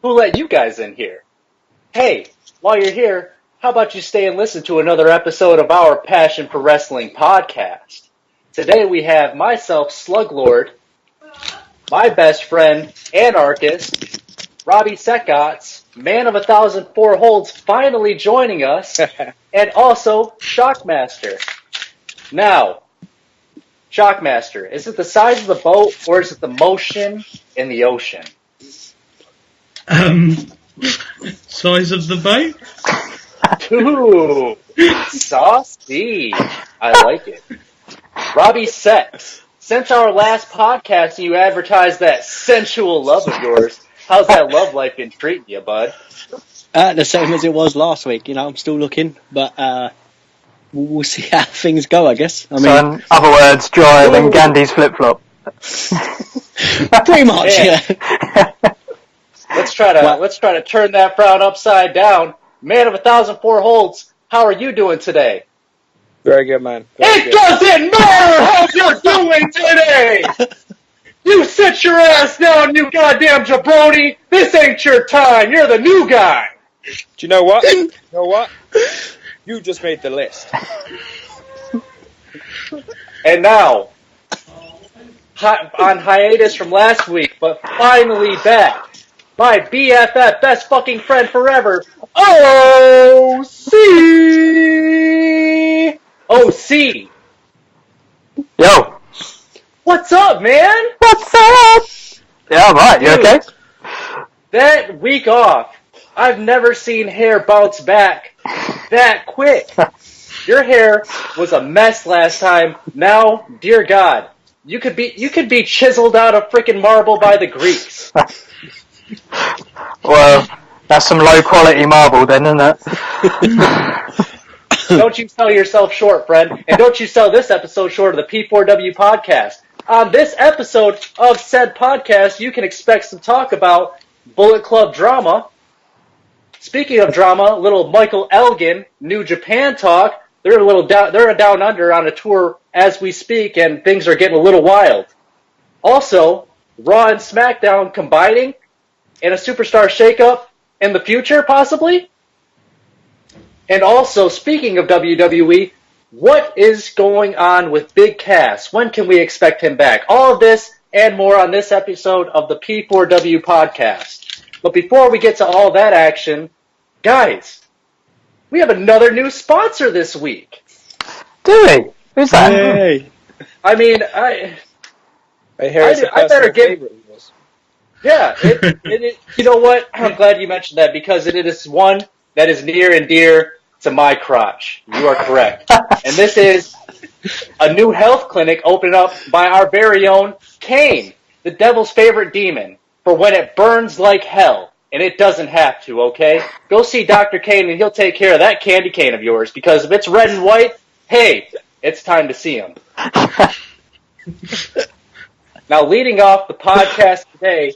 Who let you guys in here? Hey, while you're here, how about you stay and listen to another episode of our Passion for Wrestling podcast? Today we have myself, Sluglord, my best friend, anarchist, Robbie Sekotz, man of 1,004 holds, finally joining us, and also Shockmaster. Now, Shockmaster, is it the size of the boat or is it the motion in the ocean? Size of the boat? Ooh, saucy. I like it. Robbie Sex, since our last podcast you advertised that sensual love of yours, how's that love life been treating you, bud? The same as it was last week. I'm still looking, but we'll see how things go, I guess. So in other words, drier than Gandhi's flip-flop. Pretty much, yeah. Let's try to turn that frown upside down. Man of 1,004 holds, how are you doing today? Very good, man. It doesn't matter how you're doing today! You sit your ass down, you goddamn jabroni! This ain't your time, you're the new guy! Do you know what? You just made the list. And now, on hiatus from last week, but finally back, my BFF, best fucking friend forever, OC! OC! Yo! What's up, man? What's up? Yeah, I'm right, you okay? That week off, I've never seen hair bounce back that quick. Your hair was a mess last time. Now, dear God, you could be chiseled out of frickin' marble by the Greeks. Well, that's some low quality marble then, isn't it? Don't you sell yourself short, friend, and don't you sell this episode short of the P4W podcast. On this episode of said podcast, you can expect some talk about Bullet Club drama. Speaking of drama, little Michael Elgin, New Japan talk. They're down under on a tour as we speak, and things are getting a little wild. Also, Raw and SmackDown combining in a Superstar Shakeup in the future, possibly. And also, speaking of WWE, what is going on with Big Cass? When can we expect him back? All of this and more on this episode of the P4W podcast. But before we get to all that action, guys, we have another new sponsor this week. Do we? Who's that? Yay. I mean, I better give. Yeah, you know what? I'm glad you mentioned that because it is one that is near and dear to my crotch. You are correct. And this is a new health clinic opened up by our very own Kane, the devil's favorite demon, for when it burns like hell. And it doesn't have to, okay? Go see Dr. Kane and he'll take care of that candy cane of yours because if it's red and white, hey, it's time to see him. Now, leading off the podcast today,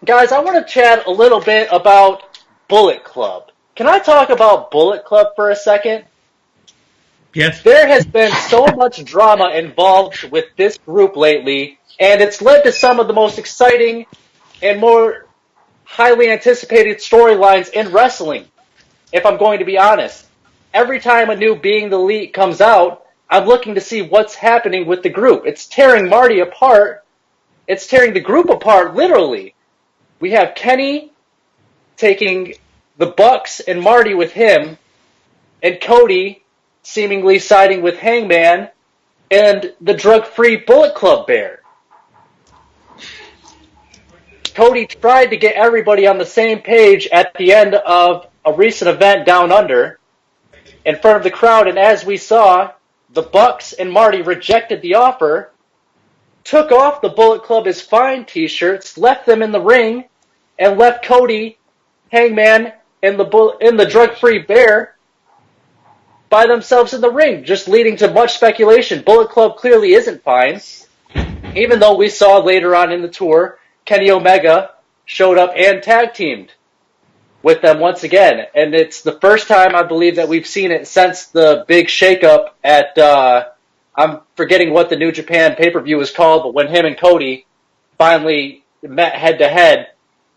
guys, I want to chat a little bit about Bullet Club. Can I talk about Bullet Club for a second? Yes. There has been so much drama involved with this group lately, and it's led to some of the most exciting and more highly anticipated storylines in wrestling, if I'm going to be honest. Every time a new Being the Elite comes out, I'm looking to see what's happening with the group. It's tearing Marty apart. It's tearing the group apart, literally. We have Kenny taking the Bucks and Marty with him, and Cody seemingly siding with Hangman and the drug-free Bullet Club Bear. Cody tried to get everybody on the same page at the end of a recent event down under in front of the crowd, and as we saw, the Bucks and Marty rejected the offer, took off the Bullet Club is Fine t-shirts, left them in the ring, and left Cody, Hangman, and the drug-free Bear by themselves in the ring, just leading to much speculation. Bullet Club clearly isn't fine, even though we saw later on in the tour Kenny Omega showed up and tag teamed with them once again. And it's the first time, I believe, that we've seen it since the big shakeup at, I'm forgetting what the New Japan pay-per-view was called, but when him and Cody finally met head-to-head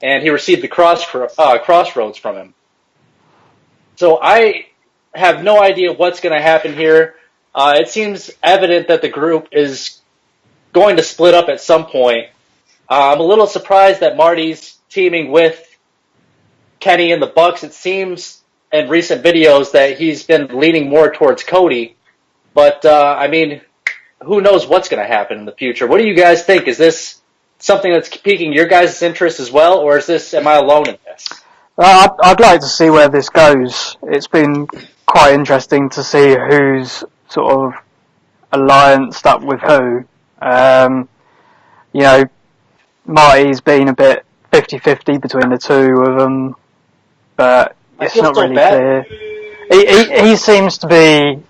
and he received the crossroads from him. So I have no idea what's going to happen here. It seems evident that the group is going to split up at some point. I'm a little surprised that Marty's teaming with Kenny and the Bucks. It seems in recent videos that he's been leaning more towards Cody. But, I mean, who knows what's going to happen in the future. What do you guys think? Is this something that's piquing your guys' interest as well, or am I alone in this? I'd like to see where this goes. It's been quite interesting to see who's sort of allianced up with who. You know, Marty's been a bit 50-50 between the two of them, but it's not really clear. He seems to be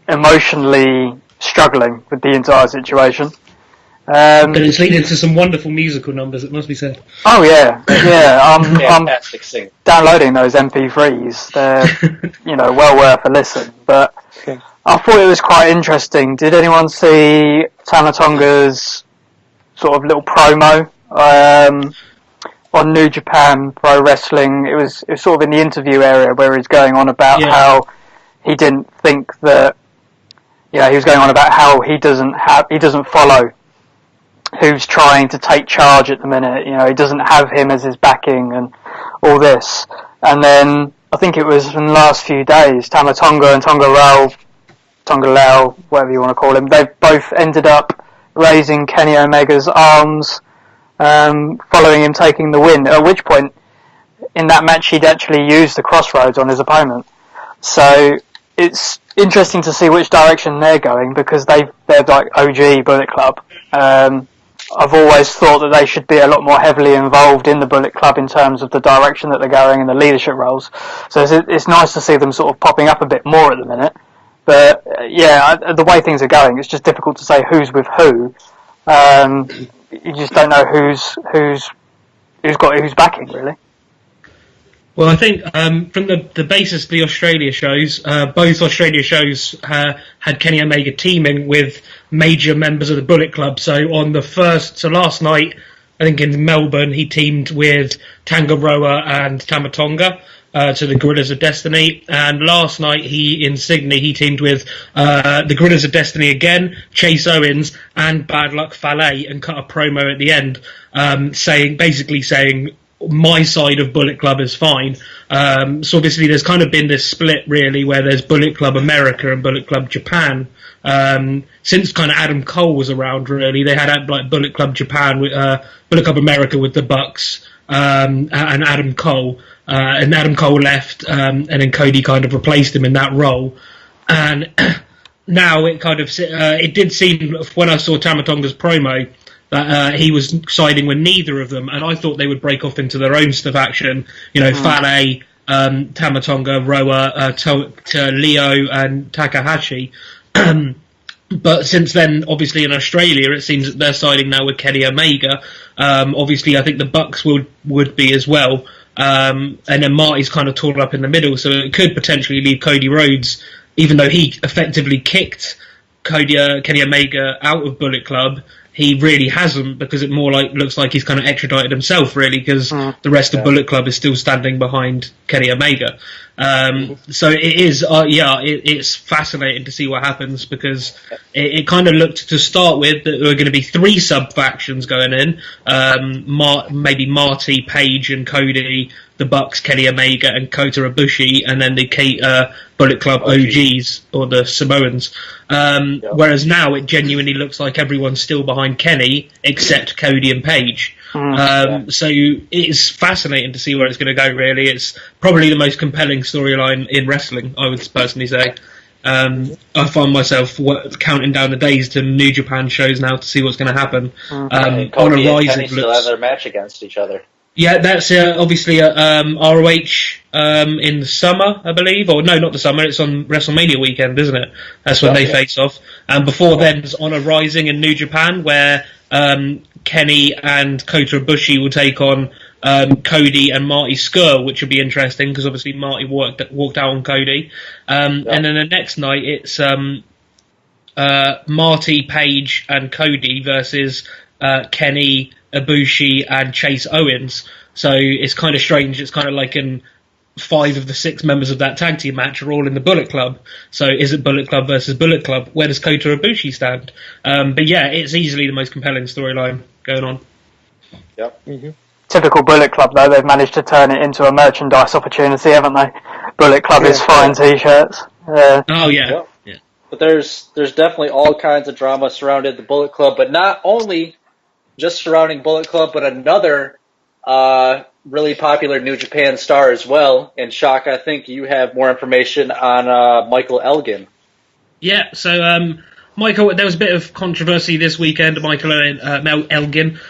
emotionally struggling with the entire situation. But it's leading to some wonderful musical numbers, it must be said. Oh yeah. I'm sing. downloading those MP3s. They're, well worth a listen. But I thought it was quite interesting. Did anyone see Tama Tonga's sort of little promo on New Japan Pro Wrestling? It was sort of in the interview area where he's going on about how he didn't think that. He was going on about how he doesn't follow who's trying to take charge at the minute. He doesn't have him as his backing and all this. And then I think it was in the last few days, Tama Tonga and Tonga Lau, whatever you want to call him, they've both ended up raising Kenny Omega's arms, following him taking the win. At which point, in that match, he'd actually used the crossroads on his opponent. So it's interesting to see which direction they're going, because they're like OG Bullet Club. I've always thought that they should be a lot more heavily involved in the Bullet Club in terms of the direction that they're going and the leadership roles. So it's nice to see them sort of popping up a bit more at the minute. But the way things are going, it's just difficult to say who's with who. You just don't know who's got who's backing, really. Well, I think from the basis of the Australia shows, both Australia shows had Kenny Omega teaming with major members of the Bullet Club. So last night, I think in Melbourne, he teamed with Tangaroa and Tama Tonga to the Gorillas of Destiny. And last night, in Sydney, he teamed with the Gorillas of Destiny again, Chase Owens, and Bad Luck Fale, and cut a promo at the end basically saying, my side of Bullet Club is fine. So obviously there's kind of been this split really where there's Bullet Club America and Bullet Club Japan. Since kind of Adam Cole was around really, they had like Bullet Club Japan with Bullet Club America with the Bucks and Adam Cole. And Adam Cole left and then Cody kind of replaced him in that role. And now it kind of it did seem when I saw Tama Tonga's promo that he was siding with neither of them, and I thought they would break off into their own faction. Fale, Tama Tonga, Roa, to Leo and Takahashi. But since then, obviously in Australia, it seems that they're siding now with Kenny Omega. Obviously, I think the Bucks would be as well. And then Marty's kind of torn up in the middle, so it could potentially leave Cody Rhodes, even though he effectively kicked Kenny Omega out of Bullet Club. He really hasn't, because it looks like he's kind of extradited himself, really, because the rest of Bullet Club is still standing behind Kenny Omega. So it is, it's fascinating to see what happens, because it kind of looked to start with that there were going to be 3 sub-factions going in, maybe Marty, Page and Cody, the Bucks, Kenny Omega and Kota Ibushi, and then the Bullet Club OGs, or the Samoans. Whereas now it genuinely looks like everyone's still behind Kenny, except Cody and Page. So it's fascinating to see where it's going to go, really. It's probably the most compelling storyline in wrestling, I would personally say. I find myself counting down the days to New Japan shows now to see what's going to happen. On a Cody and Kenny still have their match against each other. Yeah, that's obviously at ROH in the summer, I believe. Or no, not the summer, it's on WrestleMania weekend, isn't it? That's when they face off. And before then, it's on a Rising in New Japan, where Kenny and Kota Ibushi will take on Cody and Marty Scurll, which will be interesting, because obviously Marty walked out on Cody. And then the next night, it's Marty, Page and Cody versus Kenny, Ibushi and Chase Owens. So it's kind of strange. It's kind of like 5 of the 6 members of that tag team match are all in the Bullet Club. So is it Bullet Club versus Bullet Club? Where does Kota Ibushi stand? But yeah, it's easily the most compelling storyline going on. Yep. Mm-hmm. Typical Bullet Club, though, they've managed to turn it into a merchandise opportunity, haven't they? Bullet Club is fine t-shirts. Oh, yeah. Yep. But there's definitely all kinds of drama surrounding the Bullet Club, but not only just surrounding Bullet Club, but another really popular New Japan star as well. And Shock, I think you have more information on Michael Elgin. Yeah, so Michael, there was a bit of controversy this weekend. Michael Elgin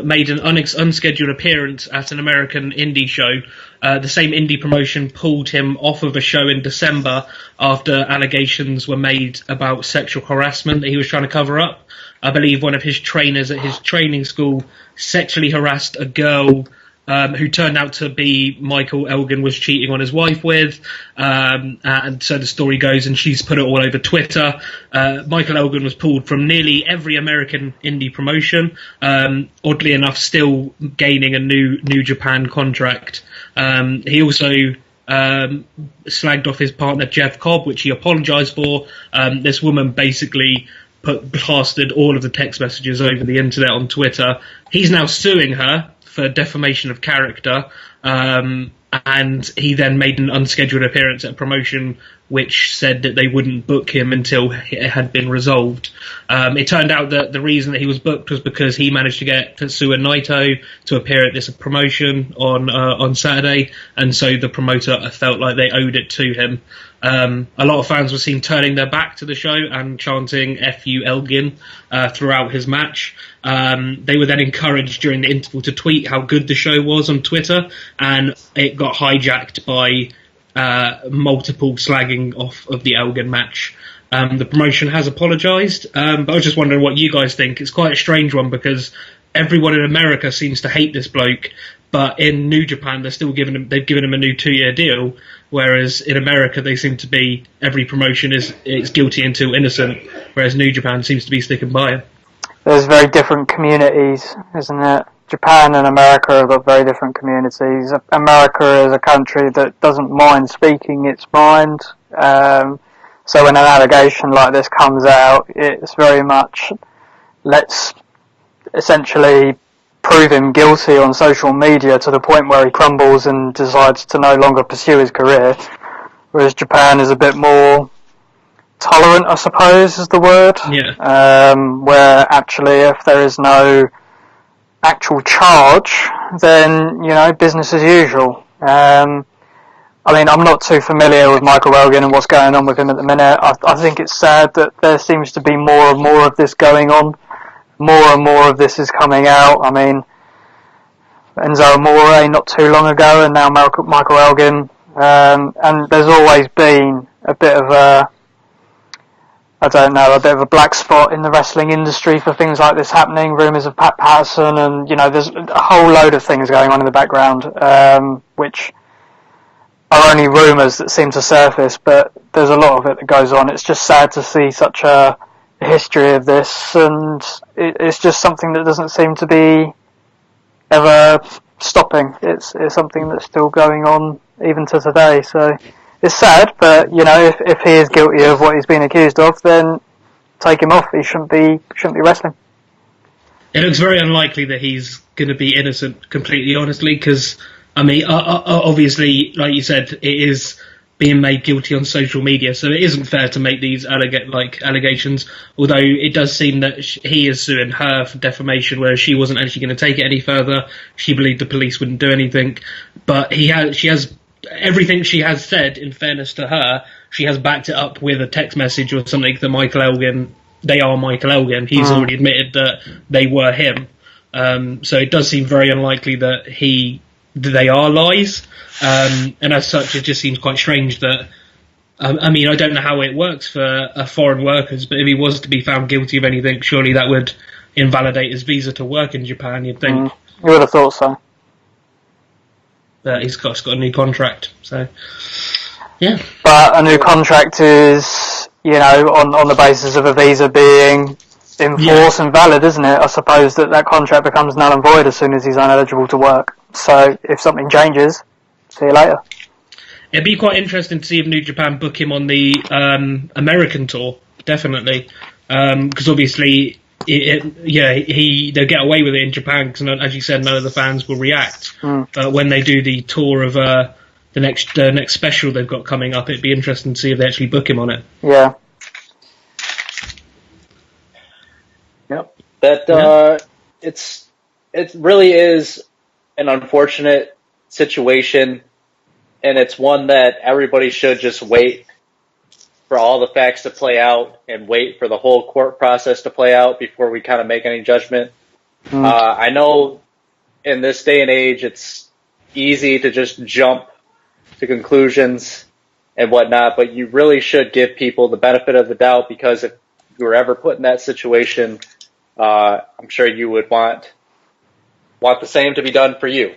made an unscheduled appearance at an American indie show. The same indie promotion pulled him off of a show in December after allegations were made about sexual harassment that he was trying to cover up. I believe one of his trainers at his training school sexually harassed a girl who turned out to be Michael Elgin was cheating on his wife with, and so the story goes, and she's put it all over Twitter. Michael Elgin was pulled from nearly every American indie promotion, oddly enough still gaining a New Japan contract. He also slagged off his partner Jeff Cobb, which he apologised for. This woman basically plastered all of the text messages over the internet on Twitter. He's now suing her for defamation of character, and he then made an unscheduled appearance at a promotion which said that they wouldn't book him until it had been resolved. It turned out that the reason that he was booked was because he managed to get Tetsuya Naito to appear at this promotion on Saturday, and so the promoter felt like they owed it to him. A lot of fans were seen turning their back to the show and chanting "F.U. Elgin" throughout his match. They were then encouraged during the interval to tweet how good the show was on Twitter, and it got hijacked by multiple slagging off of the Elgin match. The promotion has apologised, but I was just wondering what you guys think. It's quite a strange one because everyone in America seems to hate this bloke, but in New Japan they've given him a new 2-year deal, whereas in America they seem to be, every promotion is guilty until innocent, whereas New Japan seems to be sticking by him. There's very different communities, isn't it? Japan and America have got very different communities. America is a country that doesn't mind speaking its mind. So when an allegation like this comes out, it's very much, let's essentially prove him guilty on social media to the point where he crumbles and decides to no longer pursue his career. Whereas Japan is a bit more tolerant, I suppose, is the word. Yeah. Where actually if there is no actual charge, then, business as usual. I mean, I'm not too familiar with Michael Elgin and what's going on with him at the minute. I think it's sad that there seems to be more and more of this going on. More and more of this is coming out. I mean, Enzo Amore not too long ago, and now Michael Elgin. And there's always been a bit of a bit of a black spot in the wrestling industry for things like this happening. Rumours of Pat Patterson, and there's a whole load of things going on in the background, which are only rumours that seem to surface, but there's a lot of it that goes on. It's just sad to see such a history of this, and it's just something that doesn't seem to be ever stopping. It's something that's still going on even to today, so it's sad, but if he is guilty of what he's been accused of, then take him off. He shouldn't be wrestling. It looks very unlikely that he's going to be innocent, completely honestly, because I mean, obviously, like you said, it is being made guilty on social media, so it isn't fair to make these allegations, although it does seem that he is suing her for defamation, whereas she wasn't actually going to take it any further. She believed the police wouldn't do anything, but she has everything she has said, in fairness to her, she has backed it up with a text message or something that Michael Elgin, they are Michael Elgin. He's already admitted that they were him. So it does seem very unlikely that they are lies. And as such, it just seems quite strange that, I mean, I don't know how it works for foreign workers, but if he was to be found guilty of anything, surely that would invalidate his visa to work in Japan, you'd think. You would have thought so. But he's got a new contract, so yeah. But a new contract is, on the basis of a visa being in force and valid, isn't it? I suppose that contract becomes null and void as soon as he's ineligible to work. So if something changes, see you later. It'd be quite interesting to see if New Japan book him on the American tour, definitely, because obviously, they'll get away with it in Japan because, as you said, none of the fans will react. But when they do the tour of the next special they've got coming up, it'd be interesting to see if they actually book him on it. Yeah. Yep. That it really is an unfortunate situation. And it's one that everybody should just wait for all the facts to play out and wait for the whole court process to play out before we kind of make any judgment. I know in this day and age, it's easy to just jump to conclusions and whatnot, but you really should give people the benefit of the doubt, because if you were ever put in that situation, I'm sure you would want the same to be done for you.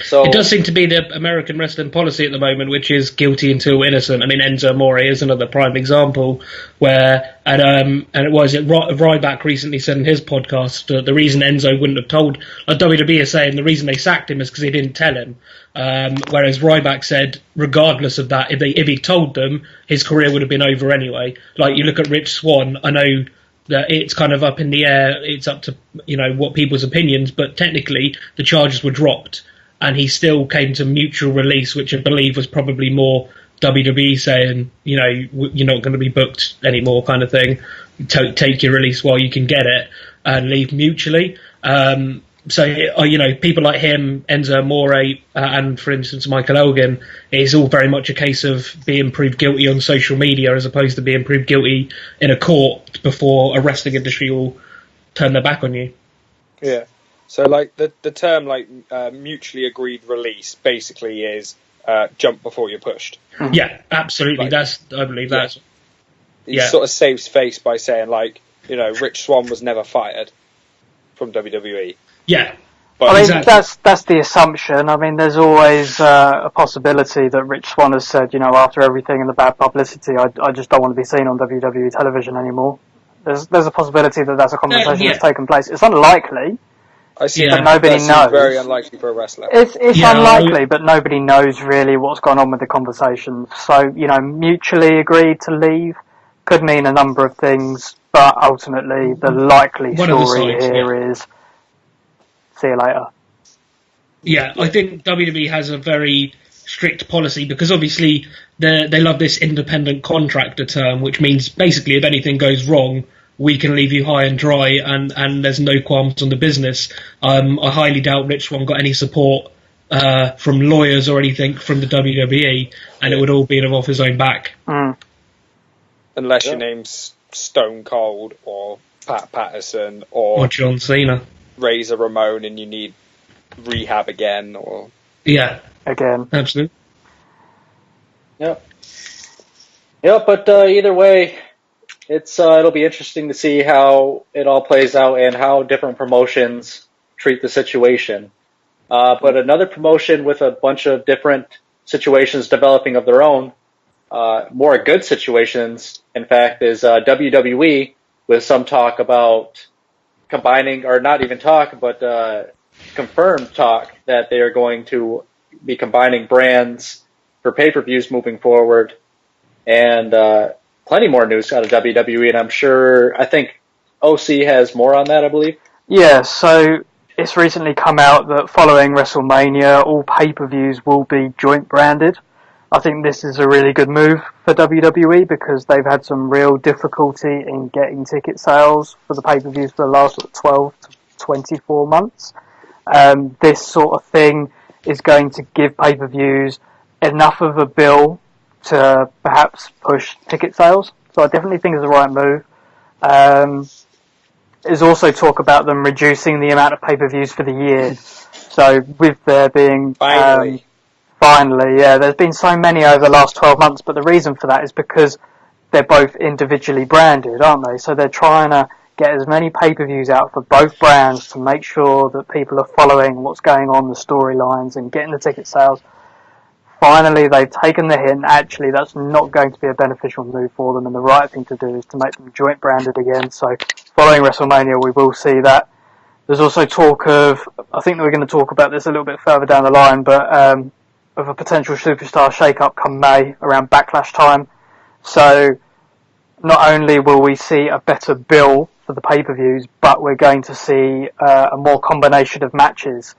So it does seem to be the American wrestling policy at the moment, which is guilty until innocent. I mean, Enzo Amore is another prime example where, Ryback recently said in his podcast the reason Enzo wouldn't have told, like WWE is saying, the reason they sacked him is because he didn't tell him. Whereas Ryback said, regardless of that, if he told them, his career would have been over anyway. Like, you look at Rich Swann, I know that it's kind of up in the air, it's up to, what people's opinions, but technically the charges were dropped. And he still came to mutual release, which I believe was probably more WWE saying, you're not going to be booked anymore, kind of thing. Take your release while you can get it and leave mutually. So people like him, Enzo Amore, and for instance Michael Elgin, it's all very much a case of being proved guilty on social media as opposed to being proved guilty in a court before a wrestling industry will turn their back on you. Yeah. So, like, the term, mutually agreed release basically is jump before you're pushed. Yeah, absolutely. I believe that's... He sort of saves face by saying, Rich Swann was never fired from WWE. Yeah. But that's the assumption. I mean, there's always a possibility that Rich Swann has said, after everything and the bad publicity, I just don't want to be seen on WWE television anymore. There's a possibility that that's a conversation that's taken place. It's unlikely. I see, but nobody knows. Very unlikely for a wrestler. It's unlikely, but nobody knows really what's gone on with the conversations. So, mutually agreed to leave could mean a number of things, but ultimately the likely story here is see you later. Yeah, I think WWE has a very strict policy because obviously they love this independent contractor term, which means basically if anything goes wrong, we can leave you high and dry, and there's no qualms on the business. I highly doubt Rich Swann got any support from lawyers or anything from the WWE, and it would all be off his own back. Unless your name's Stone Cold or Pat Patterson or John Cena, Razor Ramon, and you need rehab again, or again, absolutely. But either way, it'll be interesting to see how it all plays out and how different promotions treat the situation. But another promotion with a bunch of different situations developing of their own, more good situations, in fact, is WWE, with some talk about combining, or not even talk, but confirmed talk that they are going to be combining brands for pay-per-views moving forward. And plenty more news out of WWE, and I think OC has more on that, I believe. Yeah, so it's recently come out that following WrestleMania, all pay-per-views will be joint branded. I think this is a really good move for WWE because they've had some real difficulty in getting ticket sales for the pay-per-views for the last 12 to 24 months. This sort of thing is going to give pay-per-views enough of a bill to perhaps push ticket sales. So I definitely think it's the right move. There's also talk about them reducing the amount of pay-per-views for the year. So with there being... Finally, there's been so many over the last 12 months, but the reason for that is because they're both individually branded, aren't they? So they're trying to get as many pay-per-views out for both brands to make sure that people are following what's going on, the storylines, and getting the ticket sales. Finally, they've taken the hint. Actually, that's not going to be a beneficial move for them, and the right thing to do is to make them joint branded again. So, following WrestleMania, we will see that There's also talk of, I think that we're going to talk about this a little bit further down the line, but of a potential Superstar Shakeup come May around Backlash time. So not only will we see a better bill for the pay-per-views, but we're going to see a more combination of matches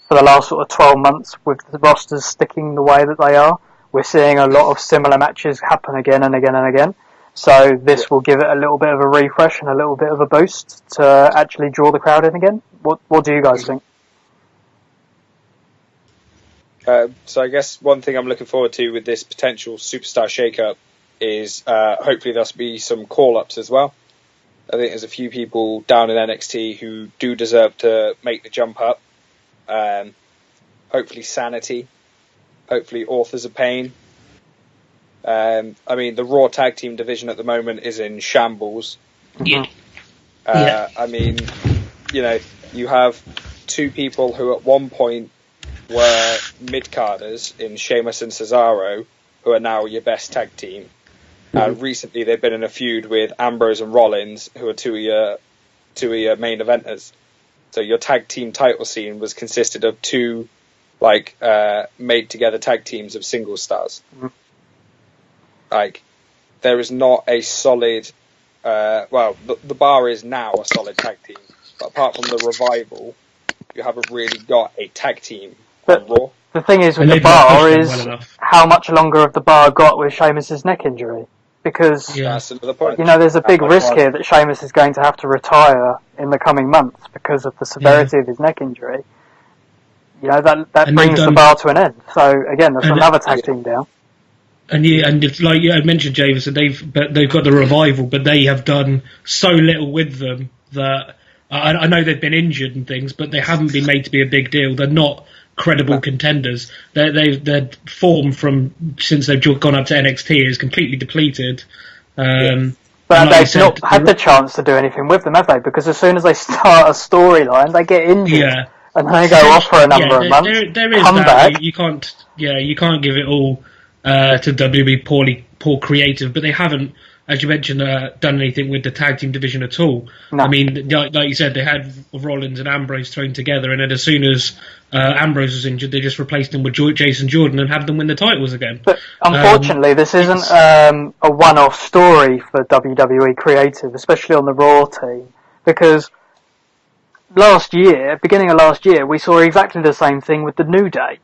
for the last sort of 12 months with the rosters sticking the way that they are. We're seeing a lot of similar matches happen again and again and again. So this will give it a little bit of a refresh and a little bit of a boost to actually draw the crowd in again. What do you guys think? So I guess one thing I'm looking forward to with this potential Superstar Shakeup is hopefully there'll be some call-ups as well. I think there's a few people down in NXT who do deserve to make the jump up. Hopefully Sanity. Hopefully Authors of Pain. I mean, the Raw Tag Team division at the moment is in shambles. Yeah. I mean, you know, you have two people who at one point were mid-carders in Sheamus and Cesaro, who are now your best tag team. Recently they've been in a feud with Ambrose and Rollins, who are two of your main eventers. So your tag team title scene was consisted of two, made together tag teams of single stars. Like, there is not a solid, the Bar is now a solid tag team, but apart from the Revival, you haven't really got a tag team on Raw. The thing is with the Bar is how much longer have the Bar got with Sheamus's neck injury? Because, that's another point. You know, there's a big risk here that Sheamus is going to have to retire in the coming months because of the severity of his neck injury. You know, that brings the Bar to an end. So, again, there's another tag team down. And it's like I mentioned, Jameson, they've got the Revival, but they have done so little with them that I know they've been injured and things, but they haven't been made to be a big deal. They're not credible contenders. Their form from since they've gone up to NXT is completely depleted. But they've not had the chance to do anything with them, have they? Because as soon as they start a storyline, they get injured, and then they go off for a number of months. There is that. Back. You can't give it all to WWE poor creative, but they haven't, as you mentioned, done anything with the tag team division at all. No. I mean, like you said, they had Rollins and Ambrose thrown together, and then as soon as Ambrose was injured, they just replaced him with Jason Jordan and had them win the titles again. But unfortunately, this isn't a one-off story for WWE creative, especially on the Raw team, because beginning of last year, we saw exactly the same thing with the New Day.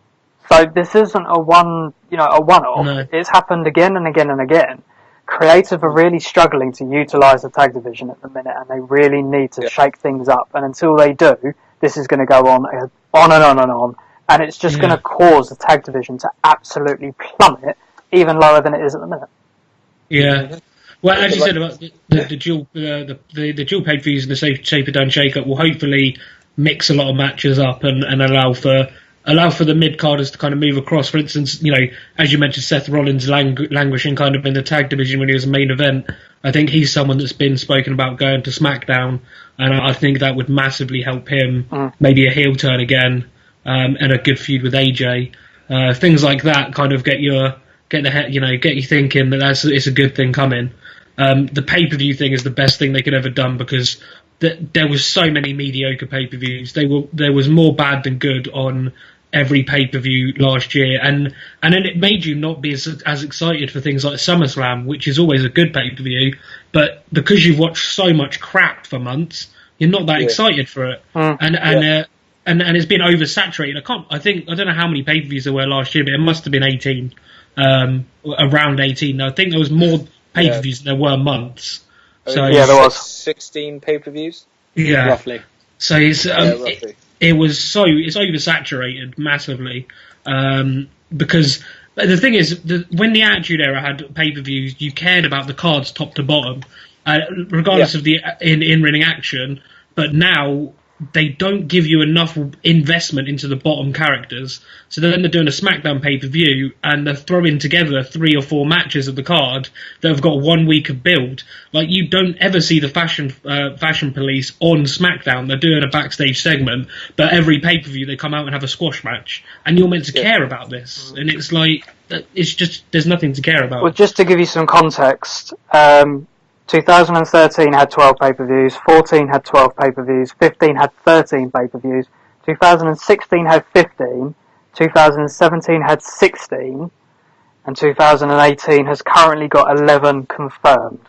So this isn't a one-off. No. It's happened again and again and again. Creative are really struggling to utilise the tag division at the minute, and they really need to shake things up. And until they do, this is going to go on and on and on, and it's just going to cause the tag division to absolutely plummet even lower than it is at the minute. Yeah. Well, as you said about the dual pay-per-views and the Safer Done Shake-Up will hopefully mix a lot of matches up and allow for the mid-carders to kind of move across. For instance, you know, as you mentioned, Seth Rollins languishing kind of in the tag division when he was a main event. I think he's someone that's been spoken about going to SmackDown, and I think that would massively help him. Maybe a heel turn again, and a good feud with AJ. Things like that kind of get you thinking that it's a good thing coming. The pay-per-view thing is the best thing they could ever done because there was so many mediocre pay-per-views. There was more bad than good on every pay-per-view last year, and then it made you not be as excited for things like SummerSlam, which is always a good pay-per-view, but because you've watched so much crap for months, you're not that excited for it, and it's been oversaturated. I don't know how many pay-per-views there were last year, but it must have been 18, around 18. I think there was more pay-per-views than there were months. So there was 16 pay-per-views. Yeah, roughly. So it's it's oversaturated massively because the thing is when the Attitude Era had pay-per-views, you cared about the cards top to bottom, regardless of the in-ring action. But now they don't give you enough investment into the bottom characters. So then they're doing a SmackDown pay-per-view and they're throwing together 3 or 4 matches of the card that have got 1 week of build. Like, you don't ever see the fashion police on SmackDown. They're doing a backstage segment, but every pay-per-view they come out and have a squash match. And you're meant to care about this. And it's like, it's just, there's nothing to care about. Well, just to give you some context, 2013 had 12 pay-per-views, 14 had 12 pay-per-views, 15 had 13 pay-per-views, 2016 had 15, 2017 had 16, and 2018 has currently got 11 confirmed.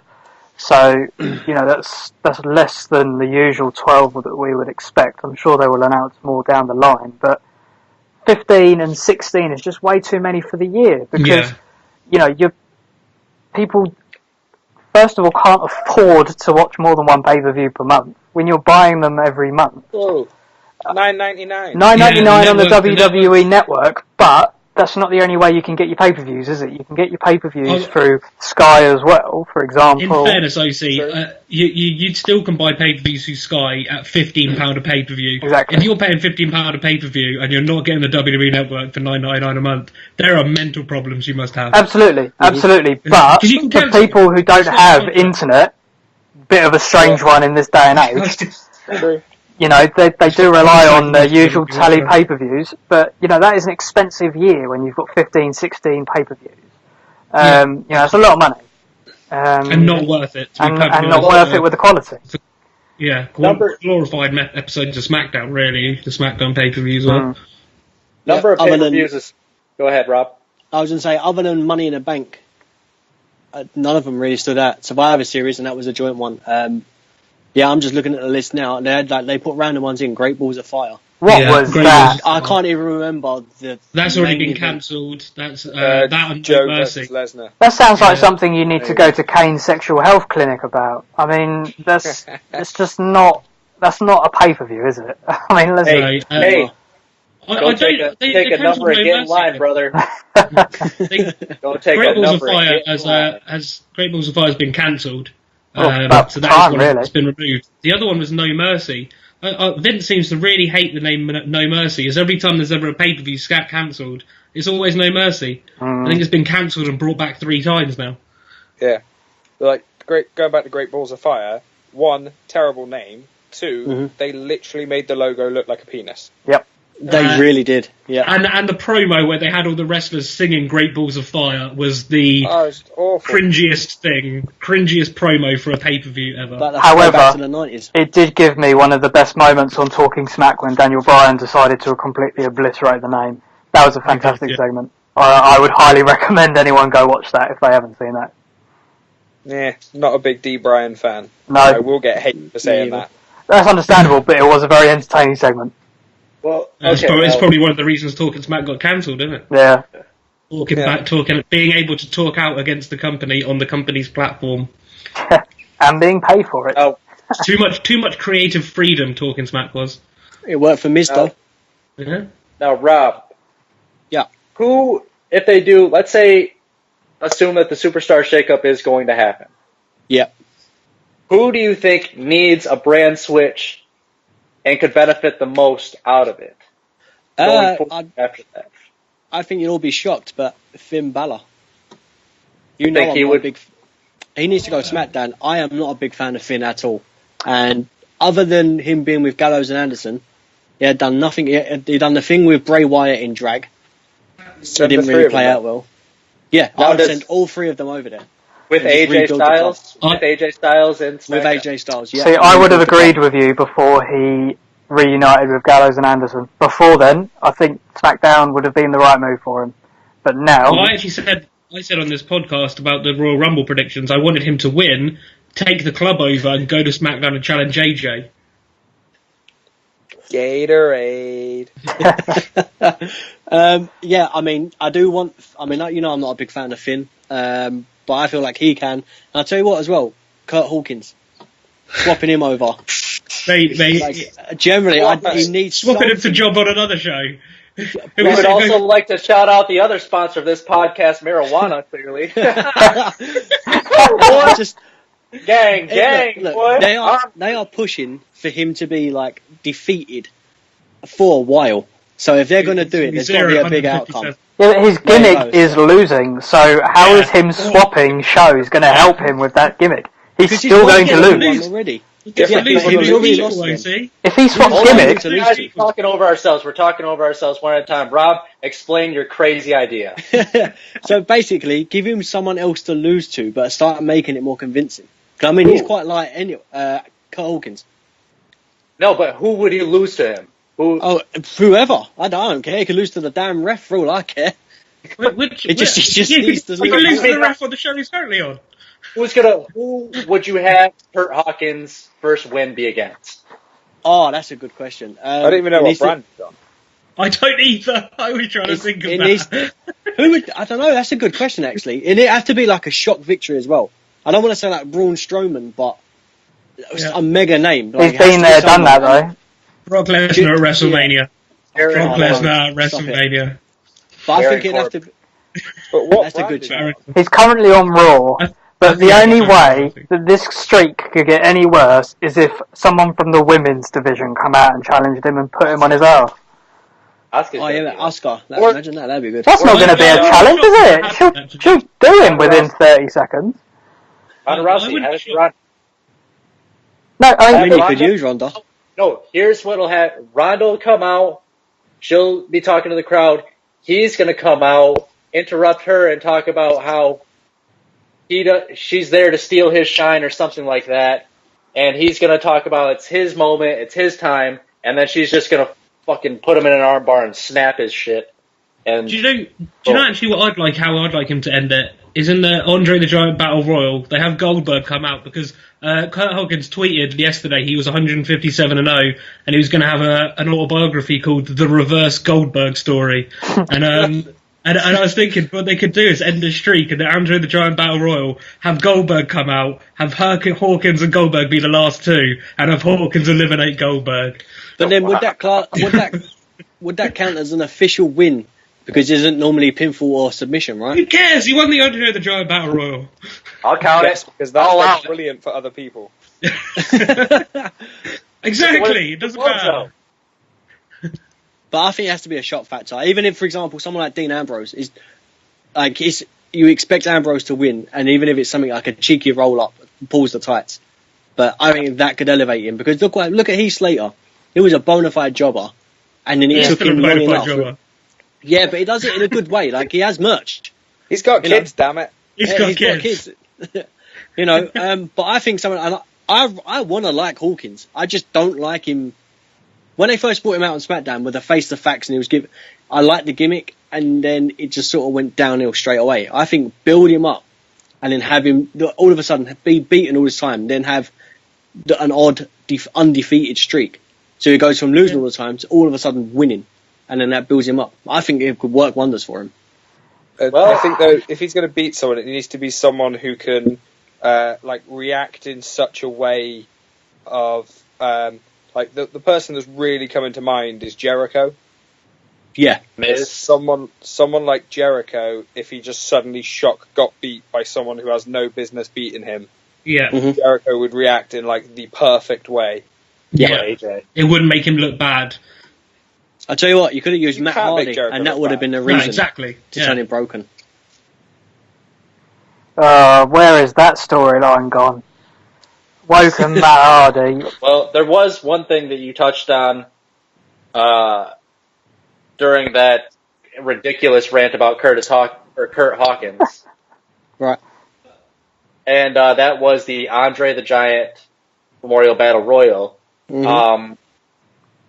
So, that's less than the usual 12 that we would expect. I'm sure they will announce more down the line, but 15 and 16 is just way too many for the year because, people, first of all, can't afford to watch more than one pay-per-view per month when you're buying them every month. Whoa. $9.99. $9.99 on the WWE network, but that's not the only way you can get your pay-per-views, is it? You can get your pay-per-views through Sky as well, for example. In fairness, OC, you still can buy pay-per-views through Sky at £15 a pay-per-view. Exactly. If you're paying £15 a pay-per-view and you're not getting the WWE network for $9.99 a month, there are mental problems you must have. Absolutely. But for people who don't have internet, bit of a strange one in this day and age. They do rely on their usual tally pay-per-views, but, that is an expensive year when you've got 15, 16 pay-per-views. It's a lot of money. And not worth it. And not worth it with the quality. Yeah, glorified episodes of SmackDown, really, the SmackDown pay-per-views are. Number of pay-per-views is... Go ahead, Rob. I was going to say, other than Money in the Bank, none of them really stood out. Survivor Series, and that was a joint one. Yeah, I'm just looking at the list now. They put random ones in. Great Balls of Fire. What was that? I can't even remember the. That's already been cancelled. That's that and Joe Mercy. Lesnar. That sounds like something you need to go to Kane's sexual health clinic about. I mean, it's just not. That's not a pay-per-view, is it? I mean, hey. Don't take a number and get in line, brother. Don't take a number and get in line. Great Balls of Fire has been cancelled. So that's one that's been removed. The other one was No Mercy. Vince seems to really hate the name No Mercy, as every time there's ever a pay-per-view cancelled, it's always No Mercy. I think it's been cancelled and brought back 3 times now. Yeah. Going back to Great Balls of Fire, 1, terrible name. 2, they literally made the logo look like a penis. Yep. They really did, yeah. And the promo where they had all the wrestlers singing Great Balls of Fire was the cringiest promo for a pay-per-view ever. However, back to the 90s. It did give me one of the best moments on Talking Smack when Daniel Bryan decided to completely obliterate the name. That was a fantastic segment. I would highly recommend anyone go watch that if they haven't seen that. Yeah, not a big D. Bryan fan. No. I will get hate for saying that. That's understandable, but it was a very entertaining segment. Well, it's probably one of the reasons Talking Smack got cancelled, isn't it? Yeah. Being able to talk out against the company on the company's platform, and being paid for it. Oh, too much creative freedom. Talking Smack was. It worked for Miz though. Yeah. Now, Rob. Yeah. Who, if they do, assume that the Superstar Shakeup is going to happen. Yeah. Who do you think needs a brand switch and could benefit the most out of it? After that. I think you'll all be shocked, but Finn Balor. You know he would? He needs to go to SmackDown. I am not a big fan of Finn at all. And other than him being with Gallows and Anderson, he had done nothing. He done the thing with Bray Wyatt in drag. So it didn't really play out well. Yeah, I would send all 3 of them over there. With AJ Styles? With AJ Styles and SmackDown? With AJ Styles, yeah. See, I would have agreed with you before he reunited with Gallows and Anderson. Before then, I think SmackDown would have been the right move for him. But now... Well, I said on this podcast about the Royal Rumble predictions, I wanted him to win, take the club over, and go to SmackDown and challenge AJ. Gatorade. Yeah, I mean, I'm not a big fan of Finn, but I feel like he can. And I'll tell you what as well, Kurt Hawkins, swapping him over. Generally, he needs swapping him to job on another show. We would also like to shout out the other sponsor of this podcast, marijuana, clearly. Gang, look, boy. They are pushing for him to be defeated for a while. So if they're going to do it, there's got to be a big outcome. Yeah, his gimmick is losing, so how is him swapping shows going to help him with that gimmick? He's still going to lose. Already. If he swaps gimmicks... We're talking over ourselves. We're talking over ourselves one at a time. Rob, explain your crazy idea. So basically, give him someone else to lose to, but start making it more convincing. 'Cause, I mean, he's quite light anyway. Kurt Hawkins. No, but who would he lose to him? Who? Oh, whoever. I don't care. He could lose to the damn ref for all I care. He just needs to he could lose to lose. the ref on the show he's currently on. Who would you have Kurt Hawkins' first win be against? Oh, that's a good question. I don't even know what brand he's on. I don't either. I was trying to think of that. Who would? I don't know. That's a good question, actually. And it have to be like a shock victory as well. I don't want to say like Braun Strowman, but a mega name. Like, He's been there, done that though. Brock Lesnar at WrestleMania. Aaron Brock Lesnar at WrestleMania. But I think it'd have to. But what That's a good brand show. He's currently on Raw, but the only way that this streak could get any worse is if someone from the women's division come out and challenged him and put him on his ass. Oh yeah, Asuka. Imagine that. That'd be good. That's not going to be a challenge, is it? She'll do him within 30 seconds. Ronda Rousey, have it Ronda. No, I I mean, mean, you could use Ronda. No, here's what'll happen. Ronda will come out. She'll be talking to the crowd. He's going to come out, interrupt her, and talk about how she's there to steal his shine or something like that. And he's going to talk about it's his moment, it's his time, and then she's just going to fucking put him in an armbar and snap his shit. And Do you know actually what I'd like? How I'd like him to end it is in the Andre the Giant Battle Royal. They have Goldberg come out because Kurt Hawkins tweeted yesterday he was 157-0 and he was going to have an autobiography called The Reverse Goldberg Story. And I was thinking what they could do is end the streak and the Andre the Giant Battle Royal, have Goldberg come out, have Hawkins and Goldberg be the last two, and have Hawkins eliminate Goldberg. But then would that count as an official win? Because it isn't normally pinfall or submission, right? Who cares? He won the Andre the Giant Battle Royal. I'll count Yes, it. because that's brilliant for other people. Exactly. It doesn't matter. But I think it has to be a shock factor. Even if, for example, someone like Dean Ambrose is like, you expect Ambrose to win, and even if it's something like a cheeky roll up, pulls the tights. But I think that could elevate him because look at Heath Slater. He was a bona fide jobber, and then it took him long enough. Yeah, but he does it in a good way. Like he has merch. He's got kids, damn it. He's got kids. You know, but I think someone. I want to like Hawkins. I just don't like him. When they first brought him out on SmackDown with a face to facts, and he was I liked the gimmick, and then it just sort of went downhill straight away. I think build him up, and then have him all of a sudden be beaten all this time, then have an odd undefeated streak. So he goes from losing all the time to all of a sudden winning, and then that builds him up. I think it could work wonders for him. I think though, if he's going to beat someone, it needs to be someone who can react in such a way of the person that's really coming to mind is Jericho. Yeah, someone like Jericho. If he just suddenly got beat by someone who has no business beating him, Jericho would react in like the perfect way. Yeah, it wouldn't make him look bad. I tell you what, you could have used Matt Hardy, and that would have been the reason to turn him broken. Where is that storyline gone? Woken Matt Hardy. Well, there was one thing that you touched on during that ridiculous rant about Kurt Hawkins. Right. And that was the Andre the Giant Memorial Battle Royal. Mm-hmm.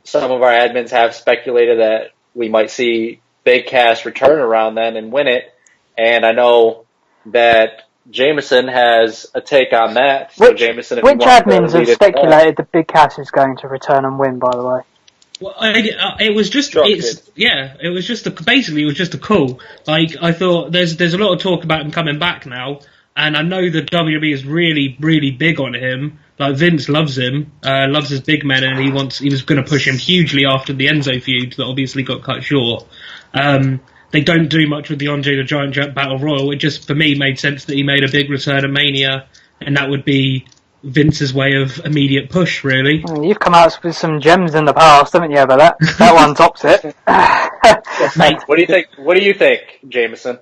Some of our admins have speculated that we might see Big Cass return around then and win it. And I know that Jameson has a take on that. So Jameson, which admins have speculated that Big Cass is going to return and win, by the way? Well, it was just basically it was just a call. Like I thought, there's a lot of talk about him coming back now, and I know that WWE is really, really big on him. Like Vince loves him, loves his big men, and he was going to push him hugely after the Enzo feud that obviously got cut short. They don't do much with the Andre the Giant Battle Royal. It just, for me, made sense that he made a big return at Mania, and that would be Vince's way of immediate push, really. You've come out with some gems in the past, haven't you? But that one tops it. Mate, what do you think? What do you think, Jameson?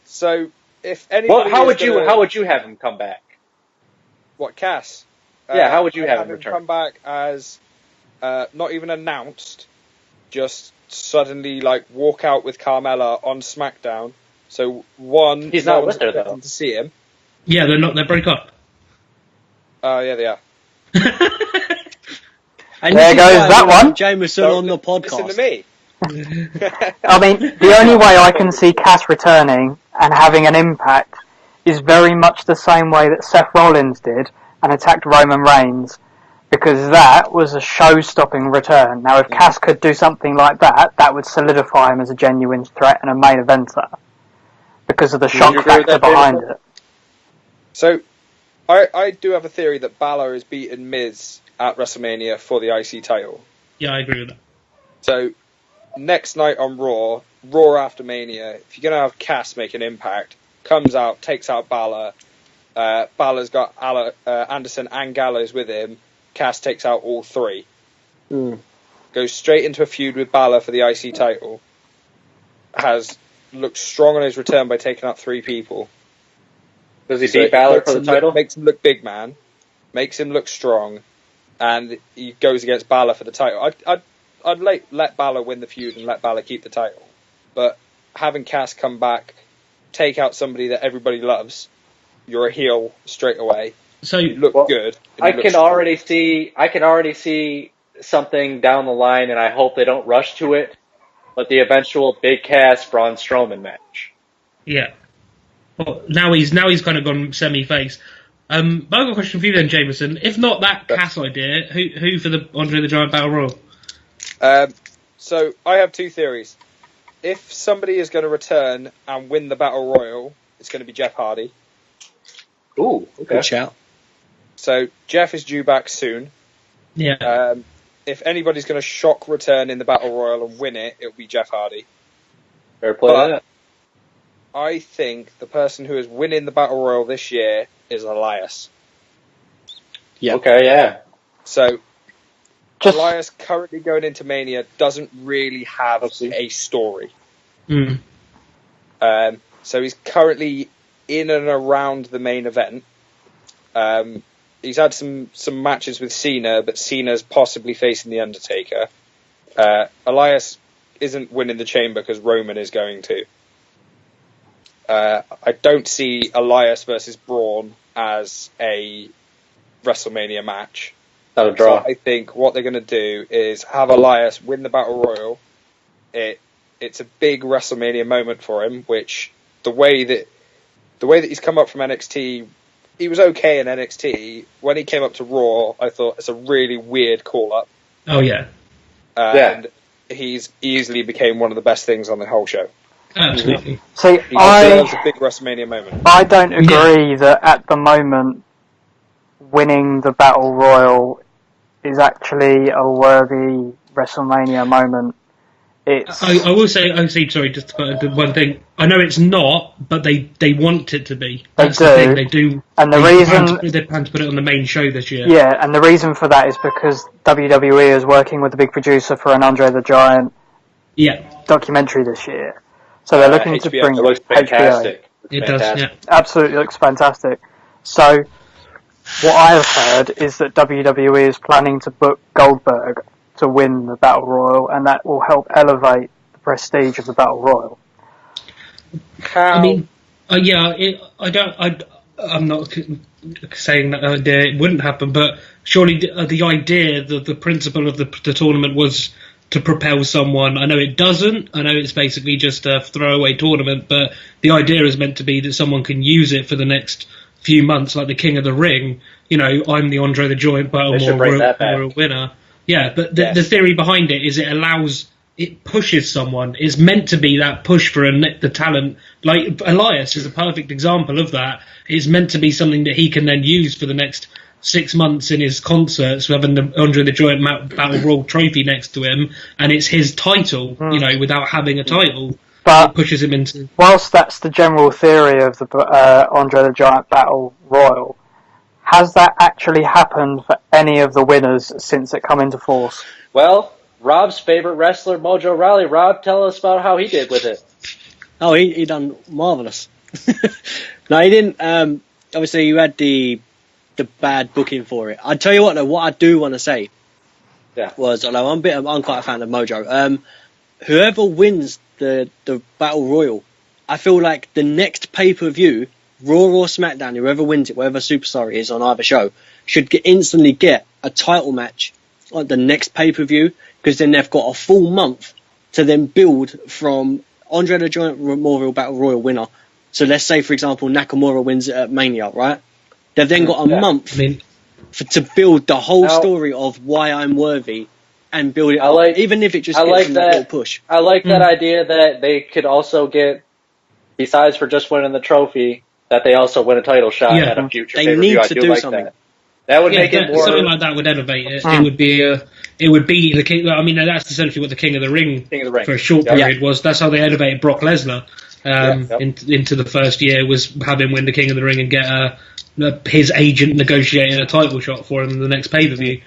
So, if anybody, how would you have him come back? What, Cass? Yeah, how would you have him return? Come back as not even announced, just suddenly walk out with Carmella on SmackDown. So one, he's not with her though. To see him. Yeah, they broke up. Oh, yeah, they are. And There this is goes why that we have one. Jameson on the podcast. Listen to me. I mean, the only way I can see Cass returning and having an impact is very much the same way that Seth Rollins did and attacked Roman Reigns, because that was a show-stopping return. Now, if Cass could do something like that, that would solidify him as a genuine threat and a main eventer, because of the shock you agree with factor that, behind Jameson? it. So, I do have a theory that Balor has beaten Miz at WrestleMania for the IC title. Yeah, I agree with that. So, next night on Raw after Mania, if you're going to have Cass make an impact, comes out, takes out Balor. Balor's got Anderson and Gallows with him. Cass takes out all three. Goes straight into a feud with Balor for the IC title. Has looked strong on his return by taking out three people. Does he beat Balor for the title? Makes him look big man. Makes him look strong. And he goes against Balor for the title. I'd let Balor win the feud and let Balor keep the title. But having Cass come back, take out somebody that everybody loves, you're a heel straight away. So You look good. I can already see something down the line, and I hope they don't rush to it. But the eventual Big Cass Braun Strowman match. yeah. Well, now he's kind of gone semi-face. But I've got a question for you then, Jameson. If not that Cass idea, who for the Andre the Giant Battle Royal? So I have two theories. If somebody is going to return and win the Battle Royal, it's going to be Jeff Hardy. Ooh, okay. Good shout. So Jeff is due back soon. Yeah. If anybody's going to shock return in the Battle Royal and win it, it'll be Jeff Hardy. Fair play to that. I think the person who is winning the Battle Royal this year is Elias. Yeah. Okay, yeah. So Just Elias currently going into Mania doesn't really have a story. Mm. So he's currently in and around the main event. He's had some matches with Cena, but Cena's possibly facing The Undertaker. Elias isn't winning the Chamber because Roman is going to. I don't see Elias versus Braun as a WrestleMania match. Not a draw. So I think what they're going to do is have Elias win the Battle Royal. It's a big WrestleMania moment for him, which the way that he's come up from NXT, he was okay in NXT. When he came up to Raw, I thought it's a really weird call-up. Oh, yeah. And he's easily became one of the best things on the whole show. Absolutely. see, It was a big WrestleMania moment. I don't agree that at the moment winning the Battle Royal is actually a worthy WrestleMania moment. It's I will say, sorry, just one thing. I know it's not, but they want it to be. That's the thing, they do. And the They plan to put it on the main show this year. Yeah, and the reason for that is because WWE is working with the big producer for an Andre the Giant documentary this year. So they're looking to HBO. bring It looks fantastic. It does, yeah. Absolutely looks fantastic. So what I have heard is that WWE is planning to book Goldberg to win the Battle Royal, and that will help elevate the prestige of the Battle Royal. I mean, I'm not saying that it wouldn't happen, but surely the idea, the principle of the tournament was to propel someone. I know it doesn't. I know it's basically just a throwaway tournament, but the idea is meant to be that someone can use it for the next few months, like the King of the Ring. You know, I'm the Andre the Giant Battle Royal winner. Yeah, but the theory behind it is it pushes someone. It's meant to be that push for the talent. Like Elias is a perfect example of that. It's meant to be something that he can then use for the next 6 months in his concerts, having the Andre the Giant Battle Royal trophy next to him, and it's his title, you know, without having a title. But it pushes him into... Whilst that's the general theory of the Andre the Giant Battle Royal, has that actually happened for any of the winners since it come into force? Well, Rob's favorite wrestler, Mojo Rawley. Rob, tell us about how he did with it. Oh, he done marvellous. No, he didn't. Obviously, you had the bad booking for it. I tell you what, though, what I do want to say was, although I'm quite a fan of Mojo. Whoever wins the Battle Royal, I feel like the next pay-per-view Raw or SmackDown, whoever wins it, whatever superstar it is on either show, should instantly get a title match on the next pay-per-view, because then they've got a full month to then build from Andre the Giant Memorial Battle Royal winner. So let's say, for example, Nakamura wins it at Mania, right? They've then got a month to build the whole story of why I'm worthy and build it up, even if it just gets them a little push. I like that idea that they could also get, besides for just winning the trophy, that they also win a title shot at a future pay-per-view. They need to do do like something. That. That would make it more. Something like that would elevate it. It would be the king. I mean, that's essentially what the King of the Ring for a short period was. That's how they elevated Brock Lesnar into the first year, was have him win the King of the Ring and get his agent negotiating a title shot for him in the next pay-per-view.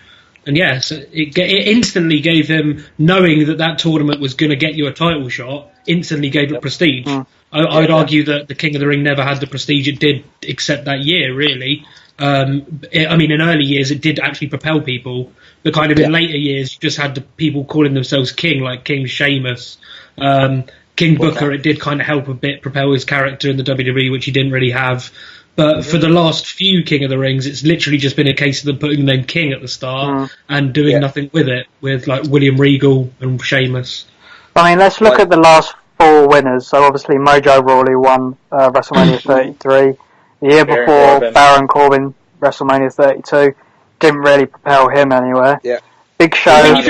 And yes, it instantly gave him, knowing that tournament was going to get you a title shot, instantly gave it prestige. I would argue that the King of the Ring never had the prestige it did except that year, really. I mean, in early years, it did actually propel people, but kind of in later years, you just had the people calling themselves king, like King Sheamus. King Booker, it did kind of help a bit propel his character in the WWE, which he didn't really have. But for the last few King of the Rings, it's literally just been a case of them putting the name King at the start and doing nothing with it, with like William Regal and Sheamus. I mean, let's look at the last 4 winners. So obviously Mojo Rawley won WrestleMania 33. The year before, Baron Corbin, WrestleMania 32. Didn't really propel him anywhere. Yeah. Big Show. I mean, you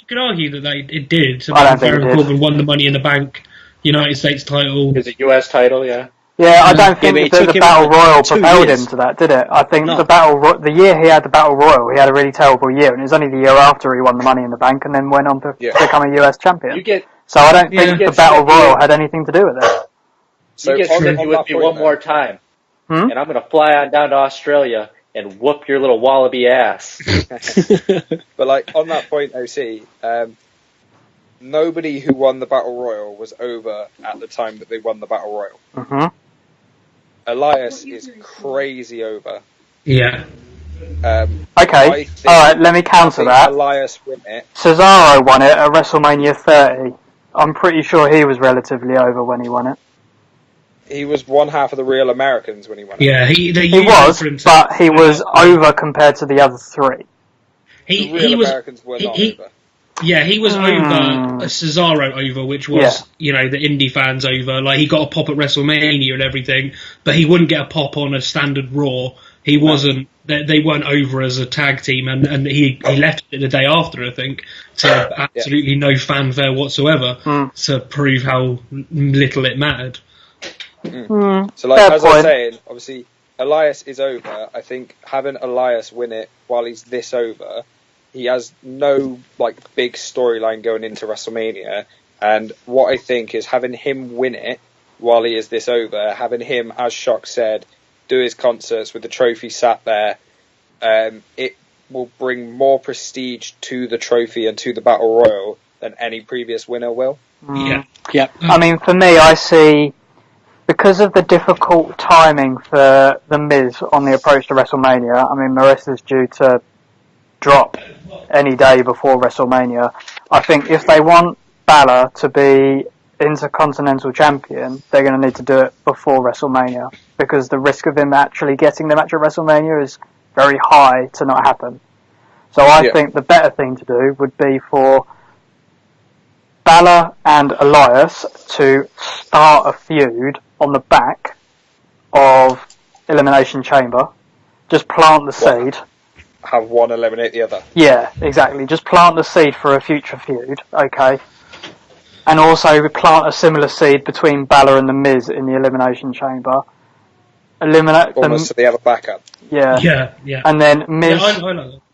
could argue that it did. So Baron Corbin won the Money in the Bank United States title. It's a US title, yeah. Yeah, I don't think that the Battle Royal propelled him to that, did it? I think the year he had the Battle Royal, he had a really terrible year, and it was only the year after he won the Money in the Bank and then went on to become a US champion. So I don't think the Battle Royal had anything to do with it. So you get tricky with me one more time, and I'm going to fly on down to Australia and whoop your little wallaby ass. But like on that point, OC, nobody who won the Battle Royal was over at the time that they won the Battle Royal. Elias is crazy over. Yeah. Okay. Alright, let me counter that. Elias win it. Cesaro won it at WrestleMania 30. I'm pretty sure he was relatively over when he won it. He was one half of the Real Americans when he won it. Yeah, he was, but he was over compared to the other 3. The Real Americans were not over. Yeah, he was over, Cesaro over, which was, the indie fans over. Like, he got a pop at WrestleMania and everything, but he wouldn't get a pop on a standard Raw. He wasn't, they weren't over as a tag team, and he left it the day after, I think, to absolutely no fanfare whatsoever, to prove how little it mattered. So, like, as I was saying, obviously, Elias is over. I think having Elias win it while he's this over, he has no big storyline going into WrestleMania, and what I think is having him win it while he is this over, having him, as Shock said, do his concerts with the trophy sat there, it will bring more prestige to the trophy and to the Battle Royal than any previous winner will. Yeah. I mean, for me, I see, because of the difficult timing for The Miz on the approach to WrestleMania, I mean, Marissa's due to drop any day before WrestleMania. I think if they want Balor to be Intercontinental Champion, they're going to need to do it before WrestleMania, because the risk of him actually getting the match at WrestleMania is very high to not happen. So I think the better thing to do would be for Balor and Elias to start a feud on the back of Elimination Chamber. Just plant the seed. Have one eliminate the other. Yeah, exactly. Just plant the seed for a future feud, okay? And also plant a similar seed between Balor and The Miz in the Elimination Chamber. Almost so they have a backup. Yeah. Yeah. And then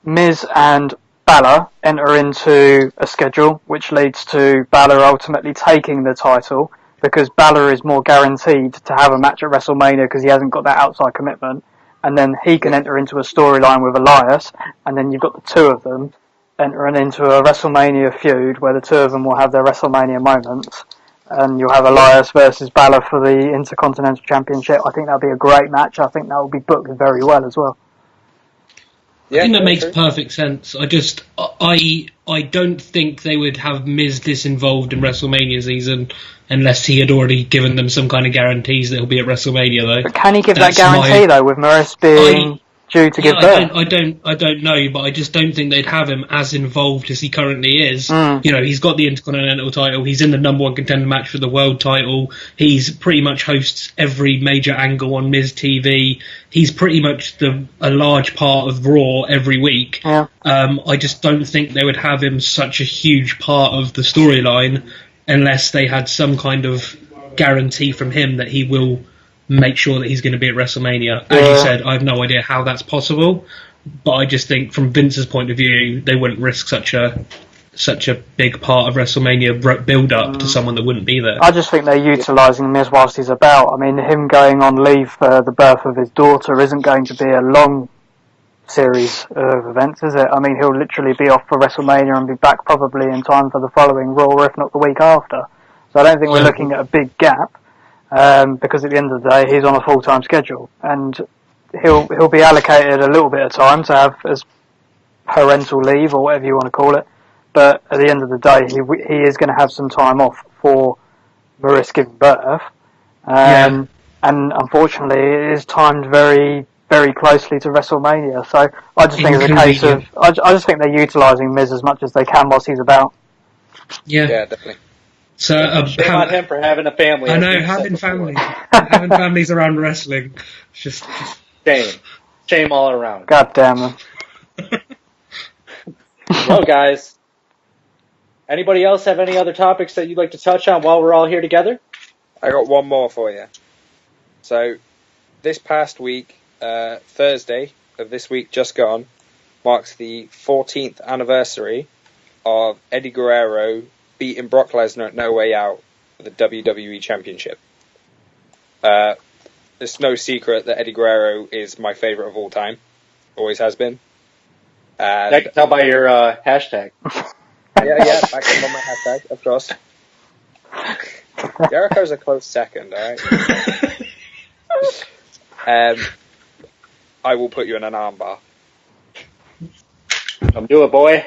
Miz and Balor enter into a schedule, which leads to Balor ultimately taking the title, because Balor is more guaranteed to have a match at WrestleMania because he hasn't got that outside commitment. And then he can enter into a storyline with Elias, and then you've got the two of them entering into a WrestleMania feud where the two of them will have their WrestleMania moments, and you'll have Elias versus Balor for the Intercontinental Championship. I think that'll be a great match. I think that will be booked very well as well. I think that makes perfect sense. I don't think they would have Miz disinvolved in WrestleMania season unless he had already given them some kind of guarantees that he'll be at WrestleMania, though. But can he give that guarantee, though, with Maurice being due to give birth? I don't know, but I just don't think they'd have him as involved as he currently is. You know, he's got the Intercontinental title, he's in the #1 contender match for the world title, he's pretty much hosts every major angle on Miz TV, he's pretty much a large part of Raw every week. Yeah. I just don't think they would have him such a huge part of the storyline unless they had some kind of guarantee from him that he will make sure that he's going to be at WrestleMania. As you said, I have no idea how that's possible, but I just think from Vince's point of view, they wouldn't risk such a big part of WrestleMania build-up to someone that wouldn't be there. I just think they're utilising Miz whilst he's about. I mean, him going on leave for the birth of his daughter isn't going to be a long series of events, is it? I mean, he'll literally be off for WrestleMania and be back probably in time for the following Raw, or if not the week after. So I don't think we're looking at a big gap, because at the end of the day, he's on a full-time schedule, and he'll be allocated a little bit of time to have as parental leave, or whatever you want to call it. But at the end of the day, he is going to have some time off for Maurice giving birth, and unfortunately, it is timed very, very closely to WrestleMania. So I just think it's a case of I just think they're utilising Miz as much as they can whilst he's about. Yeah, definitely. So shame on him for having a family. I know, having families around wrestling, it's just shame all around. God damn them. Well, guys, anybody else have any other topics that you'd like to touch on while we're all here together? I got one more for you. So, this past week, Thursday of this week just gone, marks the 14th anniversary of Eddie Guerrero beating Brock Lesnar at No Way Out for the WWE Championship. It's no secret that Eddie Guerrero is my favourite of all time. Always has been. I can tell by your hashtag. Yeah, back on my hashtag, of course. Jericho's a close second, alright? I will put you in an armbar. Come do it, boy.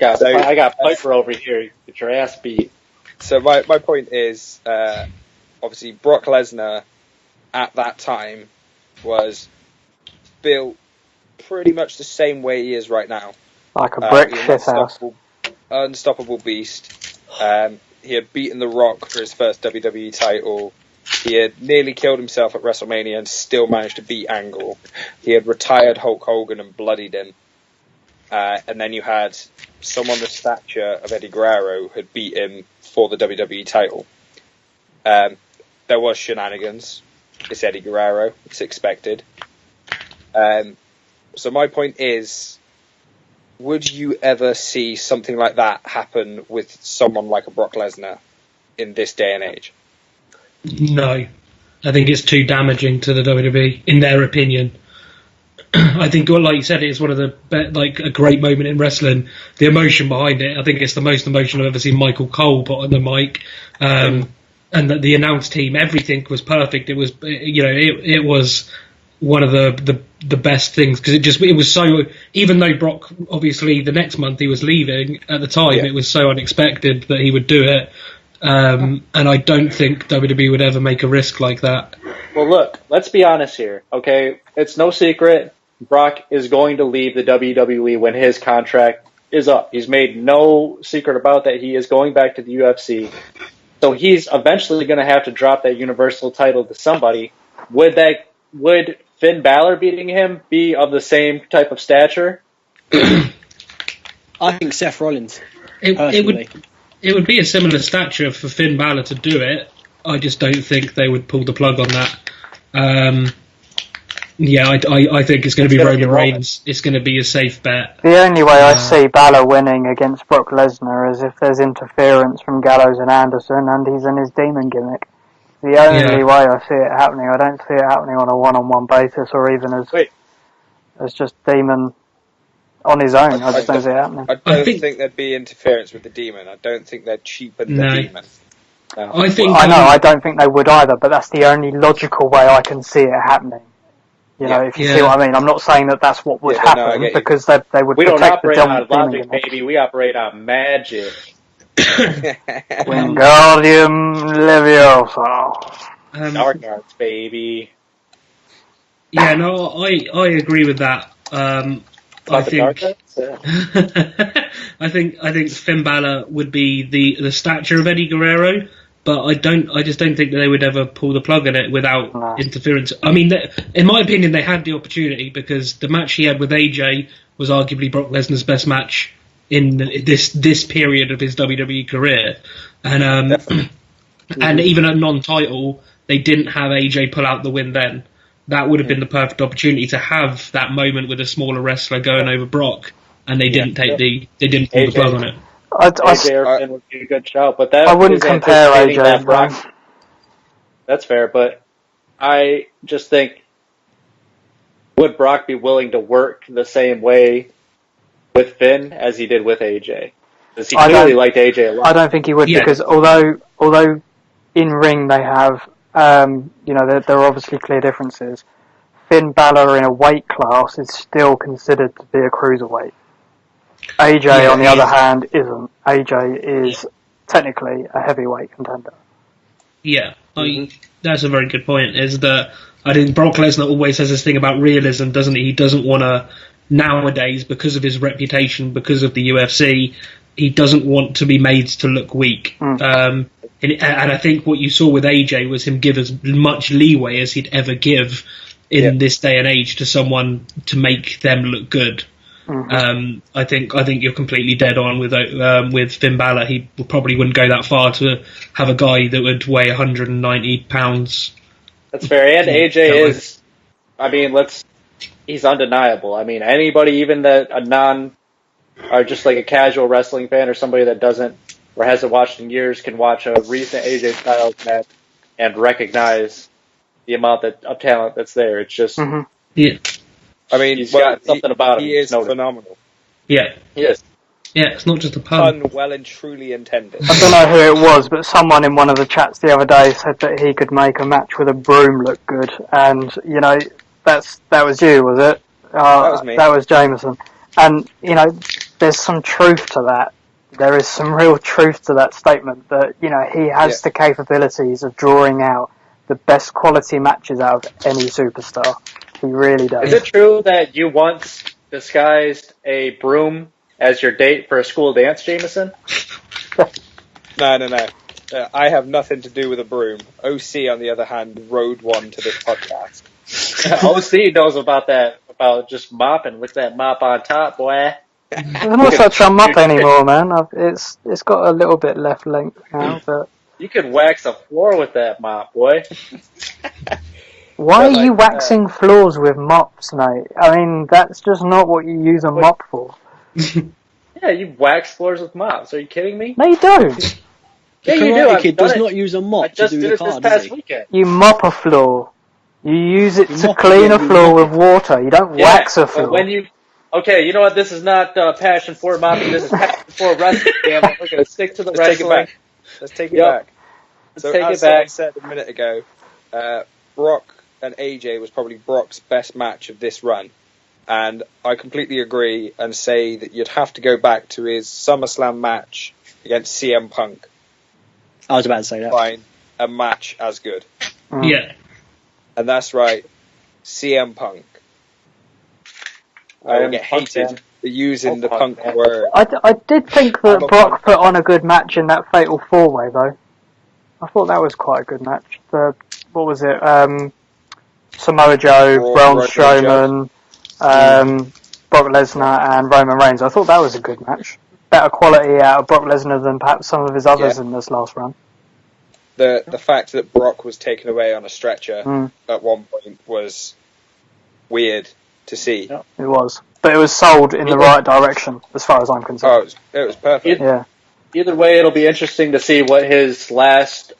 I got Piper over here. Get your ass beat. So my point is, obviously Brock Lesnar at that time was built pretty much the same way he is right now. Like a brick shithouse. Unstoppable beast. He had beaten The Rock for his first WWE title. He had nearly killed himself at WrestleMania and still managed to beat Angle. He had retired Hulk Hogan and bloodied him. And then you had someone the stature of Eddie Guerrero who had beat him for the WWE title. There was shenanigans. It's Eddie Guerrero. It's expected. So my point is, would you ever see something like that happen with someone like a Brock Lesnar in this day and age? No. I think it's too damaging to the WWE, in their opinion. I think, like you said, it's one of the a great moment in wrestling. The emotion behind it, I think it's the most emotion I've ever seen Michael Cole put on the mic, and that the announce team, everything was perfect. It was, it was one of the best things because it was so. Even though Brock, obviously, the next month he was leaving, at the time it was so unexpected that he would do it, and I don't think WWE would ever make a risk like that. Well, look, let's be honest here, okay? It's no secret. Brock is going to leave the WWE when his contract is up. He's made no secret about that. He is going back to the UFC. So he's eventually going to have to drop that Universal title to somebody. Would Finn Balor beating him be of the same type of stature? I think Seth Rollins. It would be a similar stature for Finn Balor to do it. I just don't think they would pull the plug on that. I think it's going to be Roman Reigns. It's going to be a safe bet. The only way I see Balor winning against Brock Lesnar is if there's interference from Gallows and Anderson and he's in his demon gimmick. The only way I see it happening. I don't see it happening on a one-on-one basis or even as just Demon on his own. I just don't see it happening. I don't think there'd be interference with the Demon. I don't think they'd cheapen the Demon. No. I don't think they would either, but that's the only logical way I can see it happening. You know, Yeah. if you see what I mean. I'm not saying that that's what would Yeah, no, I happen get you. because they would We don't protect the operate on dominant logic, female. baby. We operate on magic. Wingardium Leviosa. Dark arts, baby. Yeah, no, I agree with that. I About the think dark arts? Yeah. I think Finn Balor would be the stature of Eddie Guerrero, but I just don't think that they would ever pull the plug on it without interference. I mean, in my opinion, they had the opportunity because the match he had with AJ was arguably Brock Lesnar's best match in this period of his WWE career, and and even at non-title, they didn't have AJ pull out the win then. That would have been the perfect opportunity to have that moment with a smaller wrestler going over Brock, and they didn't pull the plug on it. AJ or Finn would be a good shout, but that I wouldn't is compare anticipating AJ. that Brock. That's fair, but I just think, would Brock be willing to work the same way with Finn as he did with AJ? Because he clearly liked AJ a lot. I don't think he would because although in ring they have there are obviously clear differences. Finn Balor in a weight class is still considered to be a cruiserweight. AJ, on the other hand, isn't. AJ is technically a heavyweight contender. Yeah, that's a very good point. Is that I think Brock Lesnar always has this thing about realism, doesn't he? He doesn't want to, nowadays, because of his reputation, because of the UFC, he doesn't want to be made to look weak. And I think what you saw with AJ was him give as much leeway as he'd ever give in this day and age to someone to make them look good. I think you're completely dead on with Finn Balor. He probably wouldn't go that far to have a guy that would weigh 190 pounds. That's fair. And AJ is, he's undeniable. I mean, anybody, even or just like a casual wrestling fan or somebody that doesn't or hasn't watched in years can watch a recent AJ Styles match and recognize the amount of talent that's there. It's just, yeah. I mean, he's got something about him. He is phenomenal. Yeah. He is. Yeah, it's not just a pun. Pun well and truly intended. I don't know who it was, but someone in one of the chats the other day said that he could make a match with a broom look good, and that was you, was it? That was me. That was Jameson, and there's some truth to that. There is some real truth to that statement that he has the capabilities of drawing out the best quality matches out of any superstar. He really does. Is it true that you once disguised a broom as your date for a school dance, Jameson? No. I have nothing to do with a broom. OC, on the other hand, rode one to this podcast. OC knows about that, about just mopping with that mop on top, boy. It's not such a mop anymore, man. It's got a little bit left length now, but you could wax a floor with that mop, boy. Why are you waxing floors with mops, mate? I mean, that's just not what you use a mop for. Yeah, you wax floors with mops. Are you kidding me? No, you don't. Yeah, you do. Karate Kid does not use a mop to do the car, this past weekend. You mop a floor. You use it to clean a floor with water. You don't wax a floor. Okay, you know what? This is not passion for mopping. This is passion for wrestling. Damn it. We're going to stick to the wrestling. Let's take it back. Let's take it back. As I said a minute ago, Brock and AJ was probably Brock's best match of this run. And I completely agree and say that you'd have to go back to his SummerSlam match against CM Punk. I was about to say that. Find a match as good. Yeah. And that's right, CM Punk. I will get hated for using the Punk word. I did think that Brock put on a good match in that Fatal 4-Way, though. I thought that was quite a good match. What was it? Samoa Joe, Braun Strowman, Brock Lesnar, and Roman Reigns. I thought that was a good match. Better quality out of Brock Lesnar than perhaps some of his others in this last run. The fact that Brock was taken away on a stretcher at one point was weird to see. It was. But it was sold in the right direction, as far as I'm concerned. Oh, it was perfect. Yeah. Either way, it'll be interesting to see what his last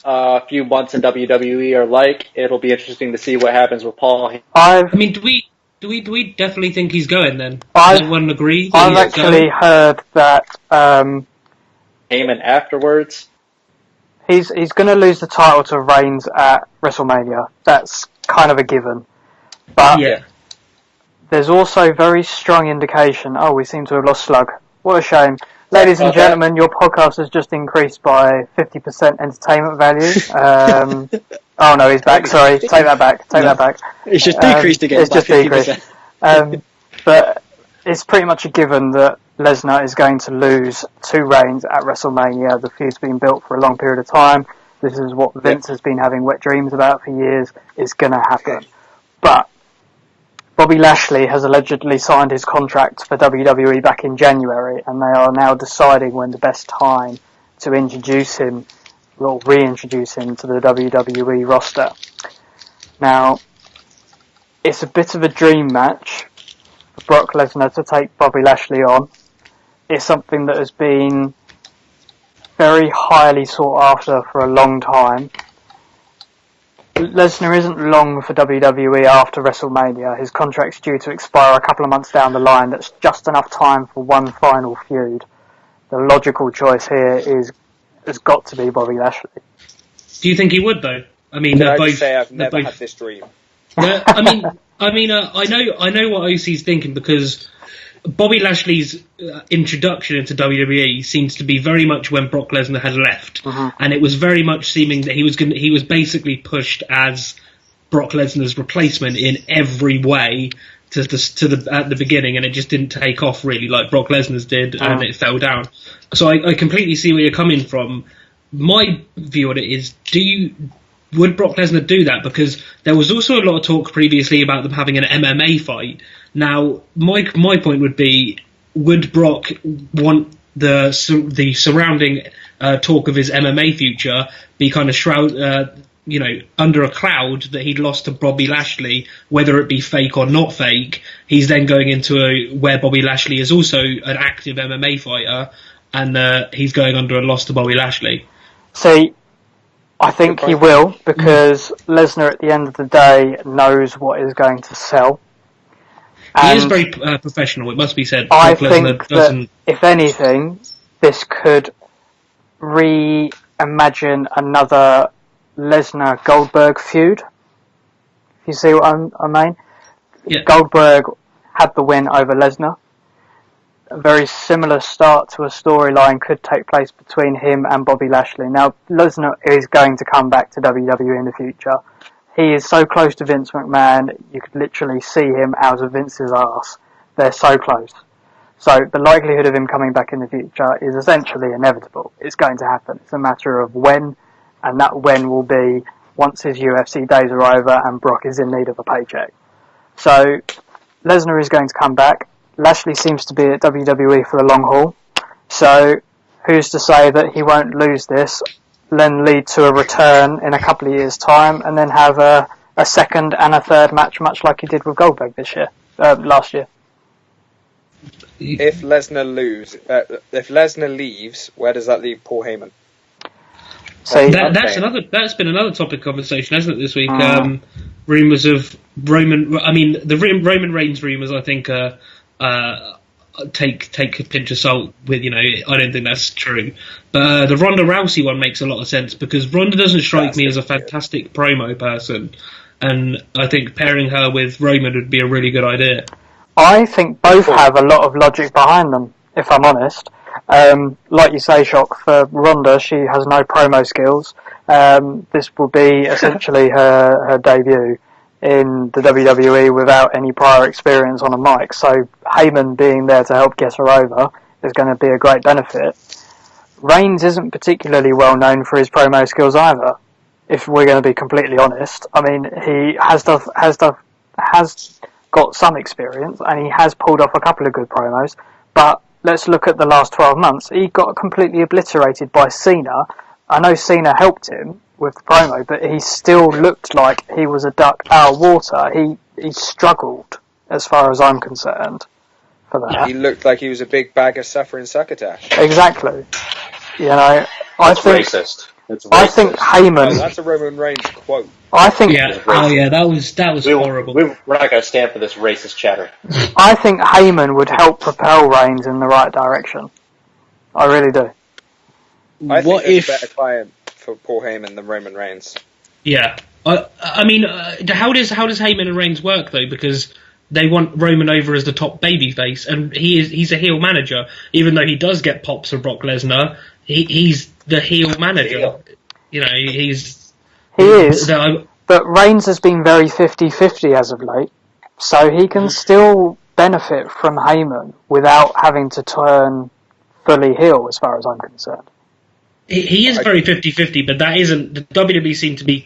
few months in WWE are like. It'll be interesting to see what happens with Paul. I mean, do we definitely think he's going then? Does everyone agree? I've actually heard that Heyman afterwards. He's going to lose the title to Reigns at WrestleMania. That's kind of a given. But there's also very strong indication. Oh, we seem to have lost Slug. What a shame. Ladies and gentlemen, your podcast has just increased by 50% entertainment value. Oh no, he's back. Sorry, take that back. That back. It's just decreased again. It's just 50%. decreased. But it's pretty much a given that Lesnar is going to lose 2 reigns at WrestleMania. The feud's been built for a long period of time. This is what Vince has been having wet dreams about for years. It's going to happen. But Bobby Lashley has allegedly signed his contract for WWE back in January, and they are now deciding when the best time to introduce him, or reintroduce him to the WWE roster. Now, it's a bit of a dream match for Brock Lesnar to take Bobby Lashley on. It's something that has been very highly sought after for a long time. Lesnar isn't long for WWE after WrestleMania. His contract's due to expire a couple of months down the line. That's just enough time for one final feud. The logical choice here has got to be Bobby Lashley. Do you think he would, though? I mean, Can I just say I've never had this dream. I know what OC's thinking, because Bobby Lashley's introduction into WWE seems to be very much when Brock Lesnar had left, and it was very much seeming that he was basically pushed as Brock Lesnar's replacement in every way at the beginning, and it just didn't take off really like Brock Lesnar's did, and it fell down. So I completely see where you're coming from. My view on it is, would Brock Lesnar do that? Because there was also a lot of talk previously about them having an MMA fight. Now, my point would be, would Brock want the surrounding talk of his MMA future be kind of under a cloud that he'd lost to Bobby Lashley, whether it be fake or not fake? He's then going into where Bobby Lashley is also an active MMA fighter, and he's going under a loss to Bobby Lashley. See, I think he will, because Lesnar at the end of the day knows what is going to sell. He is very professional, it must be said. I think that, if anything, this could reimagine another Lesnar-Goldberg feud. If you see what I mean? Yeah. Goldberg had the win over Lesnar. A very similar start to a storyline could take place between him and Bobby Lashley. Now, Lesnar is going to come back to WWE in the future. He is so close to Vince McMahon, you could literally see him out of Vince's arse. They're so close. So the likelihood of him coming back in the future is essentially inevitable. It's going to happen. It's a matter of when, and that when will be once his UFC days are over and Brock is in need of a paycheck. So Lesnar is going to come back. Lashley seems to be at WWE for the long haul. So who's to say that he won't lose this, then lead to a return in a couple of years' time, and then have a second and a third match, much like he did with Goldberg last year. If Lesnar leaves, where does that leave Paul Heyman? That's been another topic of conversation, hasn't it, this week? Rumours of Roman. I mean, the Roman Reigns rumours, I think, take a pinch of salt with, I don't think that's true. But the Ronda Rousey one makes a lot of sense, because Ronda doesn't strike me as a fantastic promo person, and I think pairing her with Roman would be a really good idea. I think both have a lot of logic behind them, if I'm honest. Like you say, Shock, for Ronda, she has no promo skills. This will be essentially her debut in the WWE without any prior experience on a mic. So Heyman being there to help get her over is going to be a great benefit. Reigns isn't particularly well known for his promo skills either, if we're going to be completely honest. I mean, he has got some experience, and he has pulled off a couple of good promos, but let's look at the last 12 months. He got completely obliterated by Cena. I know Cena helped him with the promo, but he still looked like he was a duck out of water. He struggled, as far as I'm concerned, for that. He looked like he was a big bag of suffering succotash. Exactly. I think racist. I think Heyman. Oh, that's a Roman Reigns quote. I think. Yeah. Oh yeah, that was horrible. We're not going to stand for this racist chatter. I think Heyman would help propel Reigns in the right direction. I really do. I think it's a better client for Paul Heyman than Roman Reigns. Yeah. I mean, how does Heyman and Reigns work though? Because they want Roman over as the top babyface, and he's a heel manager. Even though he does get pops from Brock Lesnar, he's the heel manager. You know, he is. But Reigns has been very 50-50 as of late, so he can still benefit from Heyman without having to turn fully heel, as far as I'm concerned. He is very 50-50, but that isn't... The WWE seem to be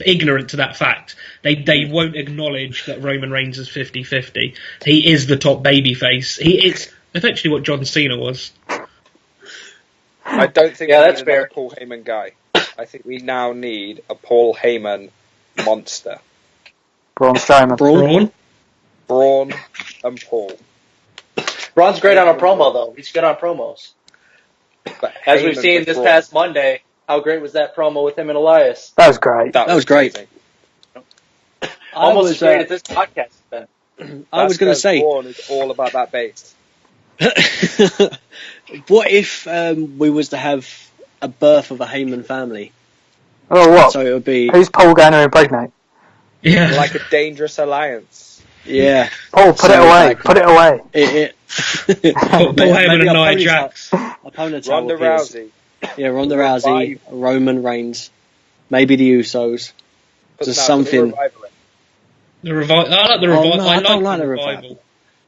ignorant to that fact. They won't acknowledge that Roman Reigns is 50-50. He is the top babyface. It's essentially what John Cena was. I don't think that's fair. A Paul Heyman guy. I think we now need a Paul Heyman monster. Braun Strowman. Braun and Paul. Braun's great on a promo, though. He's good on promos. But As we've Heyman seen with this Braun. past Monday, how great was that promo with him and Elias? That was great. That was great. amazing. Almost was, as great as this podcast has been. I was going to say, Braun is all about that bass. what if we was to have a birth of a Heyman family? Oh, what? So it would be... Who's Paul going to impregnate? Yeah. Like a dangerous alliance. Yeah. Paul, put it away. Put it away. Paul Heyman and Nia Jax. Ronda Rousey. Yeah, Ronda Rousey, Roman Reigns, maybe the Usos. Just something. The revival. I like the revival. I don't like the revival.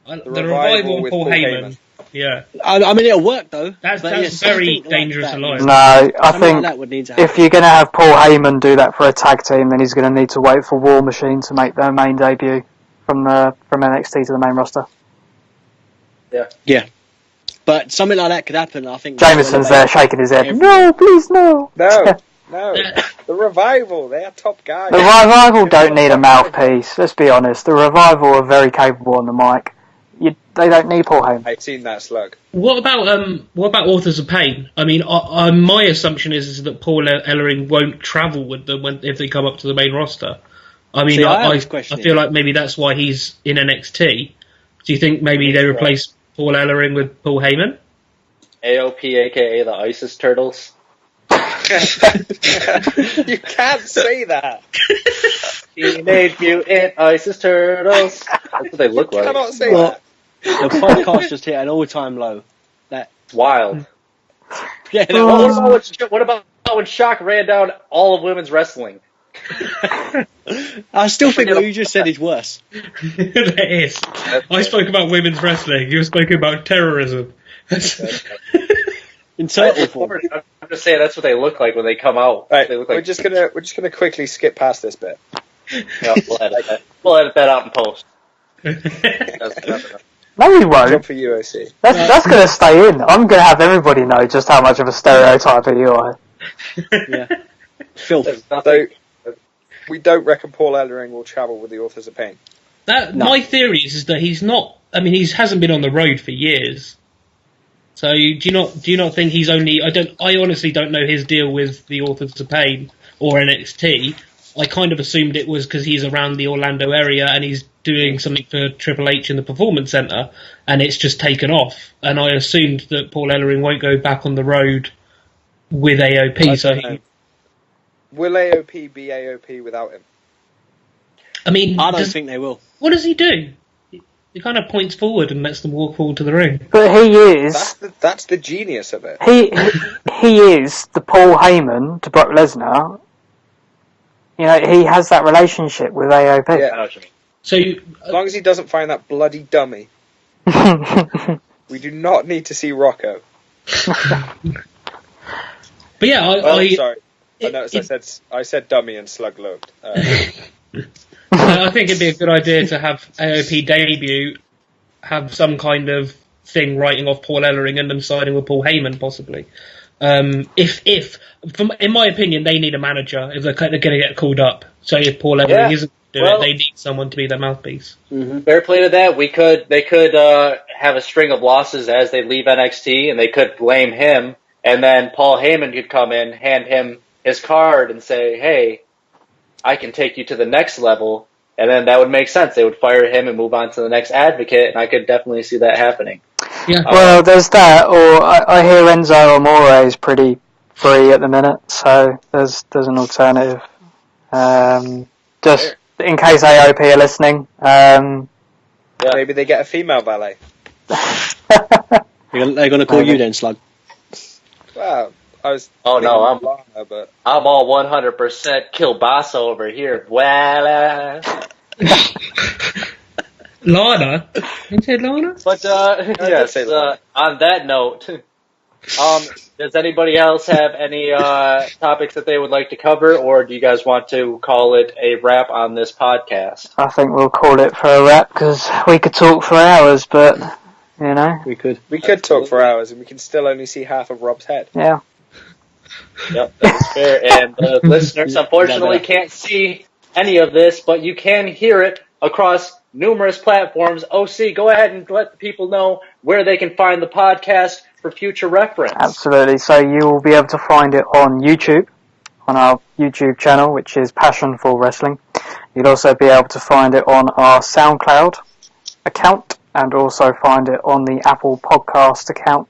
The revival with Paul Heyman. Yeah. I mean, it'll work though. That's very dangerous alliance. No, I Something think like that would need to happen. if you're going to have Paul Heyman do that for a tag team, then he's going to need to wait for War Machine to make their main debut from NXT to the main roster. Yeah. But something like that could happen, I think. Jameson's there shaking his head. No, please, no. No. The Revival, they're top guys. The Revival don't need a mouthpiece, let's be honest. The Revival are very capable on the mic. They don't need Paul Heyman. I've seen that slug. What about Authors of Pain? I mean, my assumption is that Paul Ellering won't travel with them if they come up to the main roster. I mean, I feel like maybe that's why he's in NXT. Do you think maybe they replace Paul Ellering with Paul Heyman? AOP, aka the ISIS Turtles. You can't say that. Teenage Mutant ISIS Turtles. That's what they look You like. cannot say that. The podcast just hit an all-time low. Wild. Yeah, What about when Shock ran down all of women's wrestling? I still think what you just said is worse. It is. I spoke about women's wrestling. You spoke about terrorism. In turtle form. I'm just saying that's what they look like when they come out. Right, They look we're like just gonna quickly skip past this bit. We'll edit that out in post. No, you Jump won't. for UOC. That's going to stay in. I'm going to have everybody know just how much of a stereotype you are. Yeah. Filth. So, we don't reckon Paul Ellering will travel with the Authors of Pain. My theory is that he's not. I mean, he hasn't been on the road for years. So do you not think he's only? I honestly don't know his deal with the Authors of Pain or NXT. I kind of assumed it was because he's around the Orlando area and he's doing something for Triple H in the Performance Center, and it's just taken off. And I assumed that Paul Ellering won't go back on the road with AOP. Will AOP be AOP without him? I mean, I don't think they will. What does he do? He kind of points forward and lets them walk forward to the ring. But he is... That's the genius of it. He is the Paul Heyman to Brock Lesnar. You know, he has that relationship with AOP. Yeah. I know what you mean. So, As long as he doesn't find that bloody dummy, we do not need to see Rocco. but yeah, Sorry. I noticed I said dummy and slug looked. I think it'd be a good idea to have AOP debut, have some kind of thing writing off Paul Ellering and them siding with Paul Heyman, possibly. In my opinion, they need a manager if they're going to get called up. So if Paul Ellering isn't doing it, they need someone to be their mouthpiece. Mm-hmm. Fair play to that. They could have a string of losses as they leave NXT, and they could blame him, and then Paul Heyman could come in, hand him his card, and say, "Hey, I can take you to the next level," and then that would make sense. They would fire him and move on to the next advocate, and I could definitely see that happening. Yeah. Well, there's that, or I hear Enzo Amore is pretty free at the minute, so there's an alternative. in case AOP are listening, Maybe they get a female valet. They're going to call you then, Slug. Well, I was. Oh, no, Lana, but I'm all 100% Kilbasa over here. Voila. Lana? You said Lana? But yes, say that. on that note, does anybody else have any topics that they would like to cover, or do you guys want to call it a wrap on this podcast? I think we'll call it for a wrap because we could talk for hours, but you know, We could. we could talk for hours, and we can still only see half of Rob's head. yeah. Yep, that's fair. And the listeners, unfortunately, can't see any of this, but you can hear it across numerous platforms. OC, go ahead and let the people know where they can find the podcast for future reference. Absolutely. So you will be able to find it on YouTube, on our YouTube channel, which is Passion for Wrestling. You'll also be able to find it on our SoundCloud account, and also find it on the Apple Podcast account.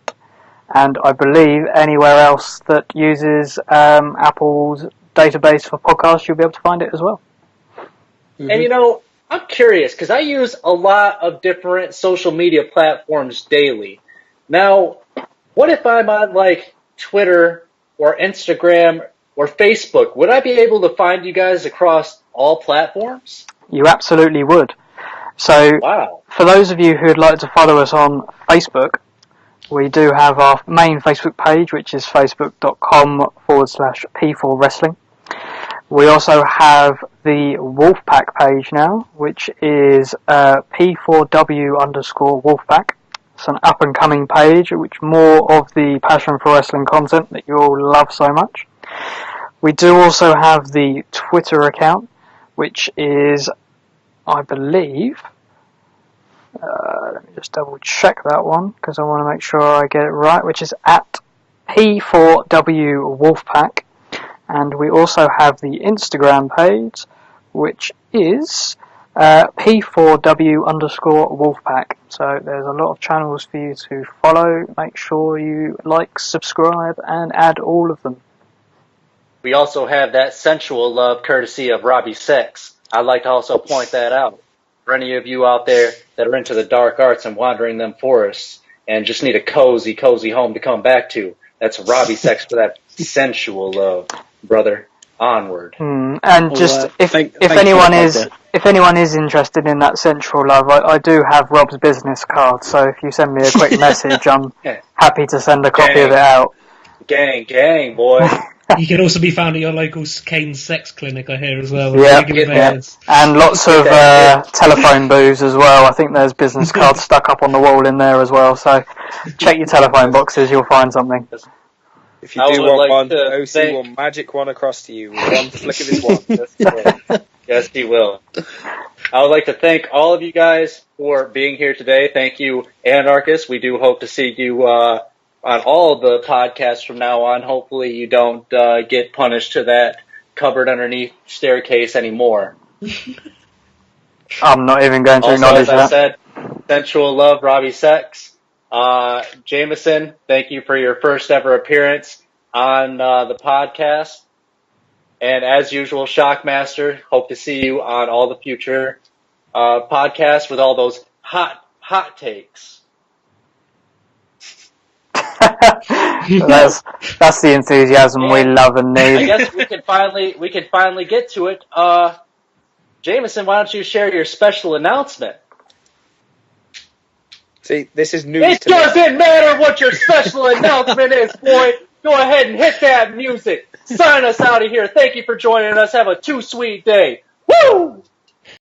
And I believe anywhere else that uses Apple's database for podcasts, you'll be able to find it as well. Mm-hmm. And you know, I'm curious because I use a lot of different social media platforms daily. Now, what if I'm on like Twitter or Instagram or Facebook? Would I be able to find you guys across all platforms? You absolutely would. So, Wow. for those of you who would like to follow us on Facebook, we do have our main Facebook page, which is facebook.com/P4 Wrestling. We also have the Wolfpack page now, which is P4W_Wolfpack. It's an up and coming page, which more of the Passion for Wrestling content that you all love so much. We do also have the Twitter account, which is, I believe, let me just double check that one because I want to make sure I get it right, which is at P4W Wolfpack. And we also have the Instagram page, which is P4W_Wolfpack. So there's a lot of channels for you to follow. Make sure you like, subscribe, and add all of them. We also have that sensual love courtesy of Robbie Sex. I'd like to also point that out. For any of you out there that are into the dark arts and wandering them forests and just need a cozy home to come back to, that's Robbie Sex for that sensual love, brother. Onward. And Well, just if thanks anyone for the is plug if anyone is interested in that sensual love, I do have Rob's business card. So if you send me a quick message, I'm happy to send a copy of it out. Gang, boy. You can also be found at your local Kane's sex clinic, I hear, as well. Yeah, Regular yeah. bears. And lots of telephone booths as well. I think there's business cards stuck up on the wall in there as well. So check your telephone boxes, you'll find something. If you I do would want like one, to OC thank- will magic one across to you with one flick of his wand. Yes, he will. I would like to thank all of you guys for being here today. Thank you, Anarchist. We do hope to see you on all of the podcasts from now on. Hopefully you don't get punished to that cupboard underneath staircase anymore. I'm not even going to Also, acknowledge as I that. said, sensual love, Robbie Sex. Jameson, thank you for your first ever appearance on the podcast. And as usual, Shockmaster, hope to see you on all the future podcasts with all those hot takes. that's the enthusiasm we love and I need. guess we can finally get to it. Jameson, why don't you share your special announcement? See, this is news It to me. doesn't matter what your special announcement is, boy. Go ahead and hit that music. Sign us out of here. Thank you for joining us. Have a too sweet day. Woo!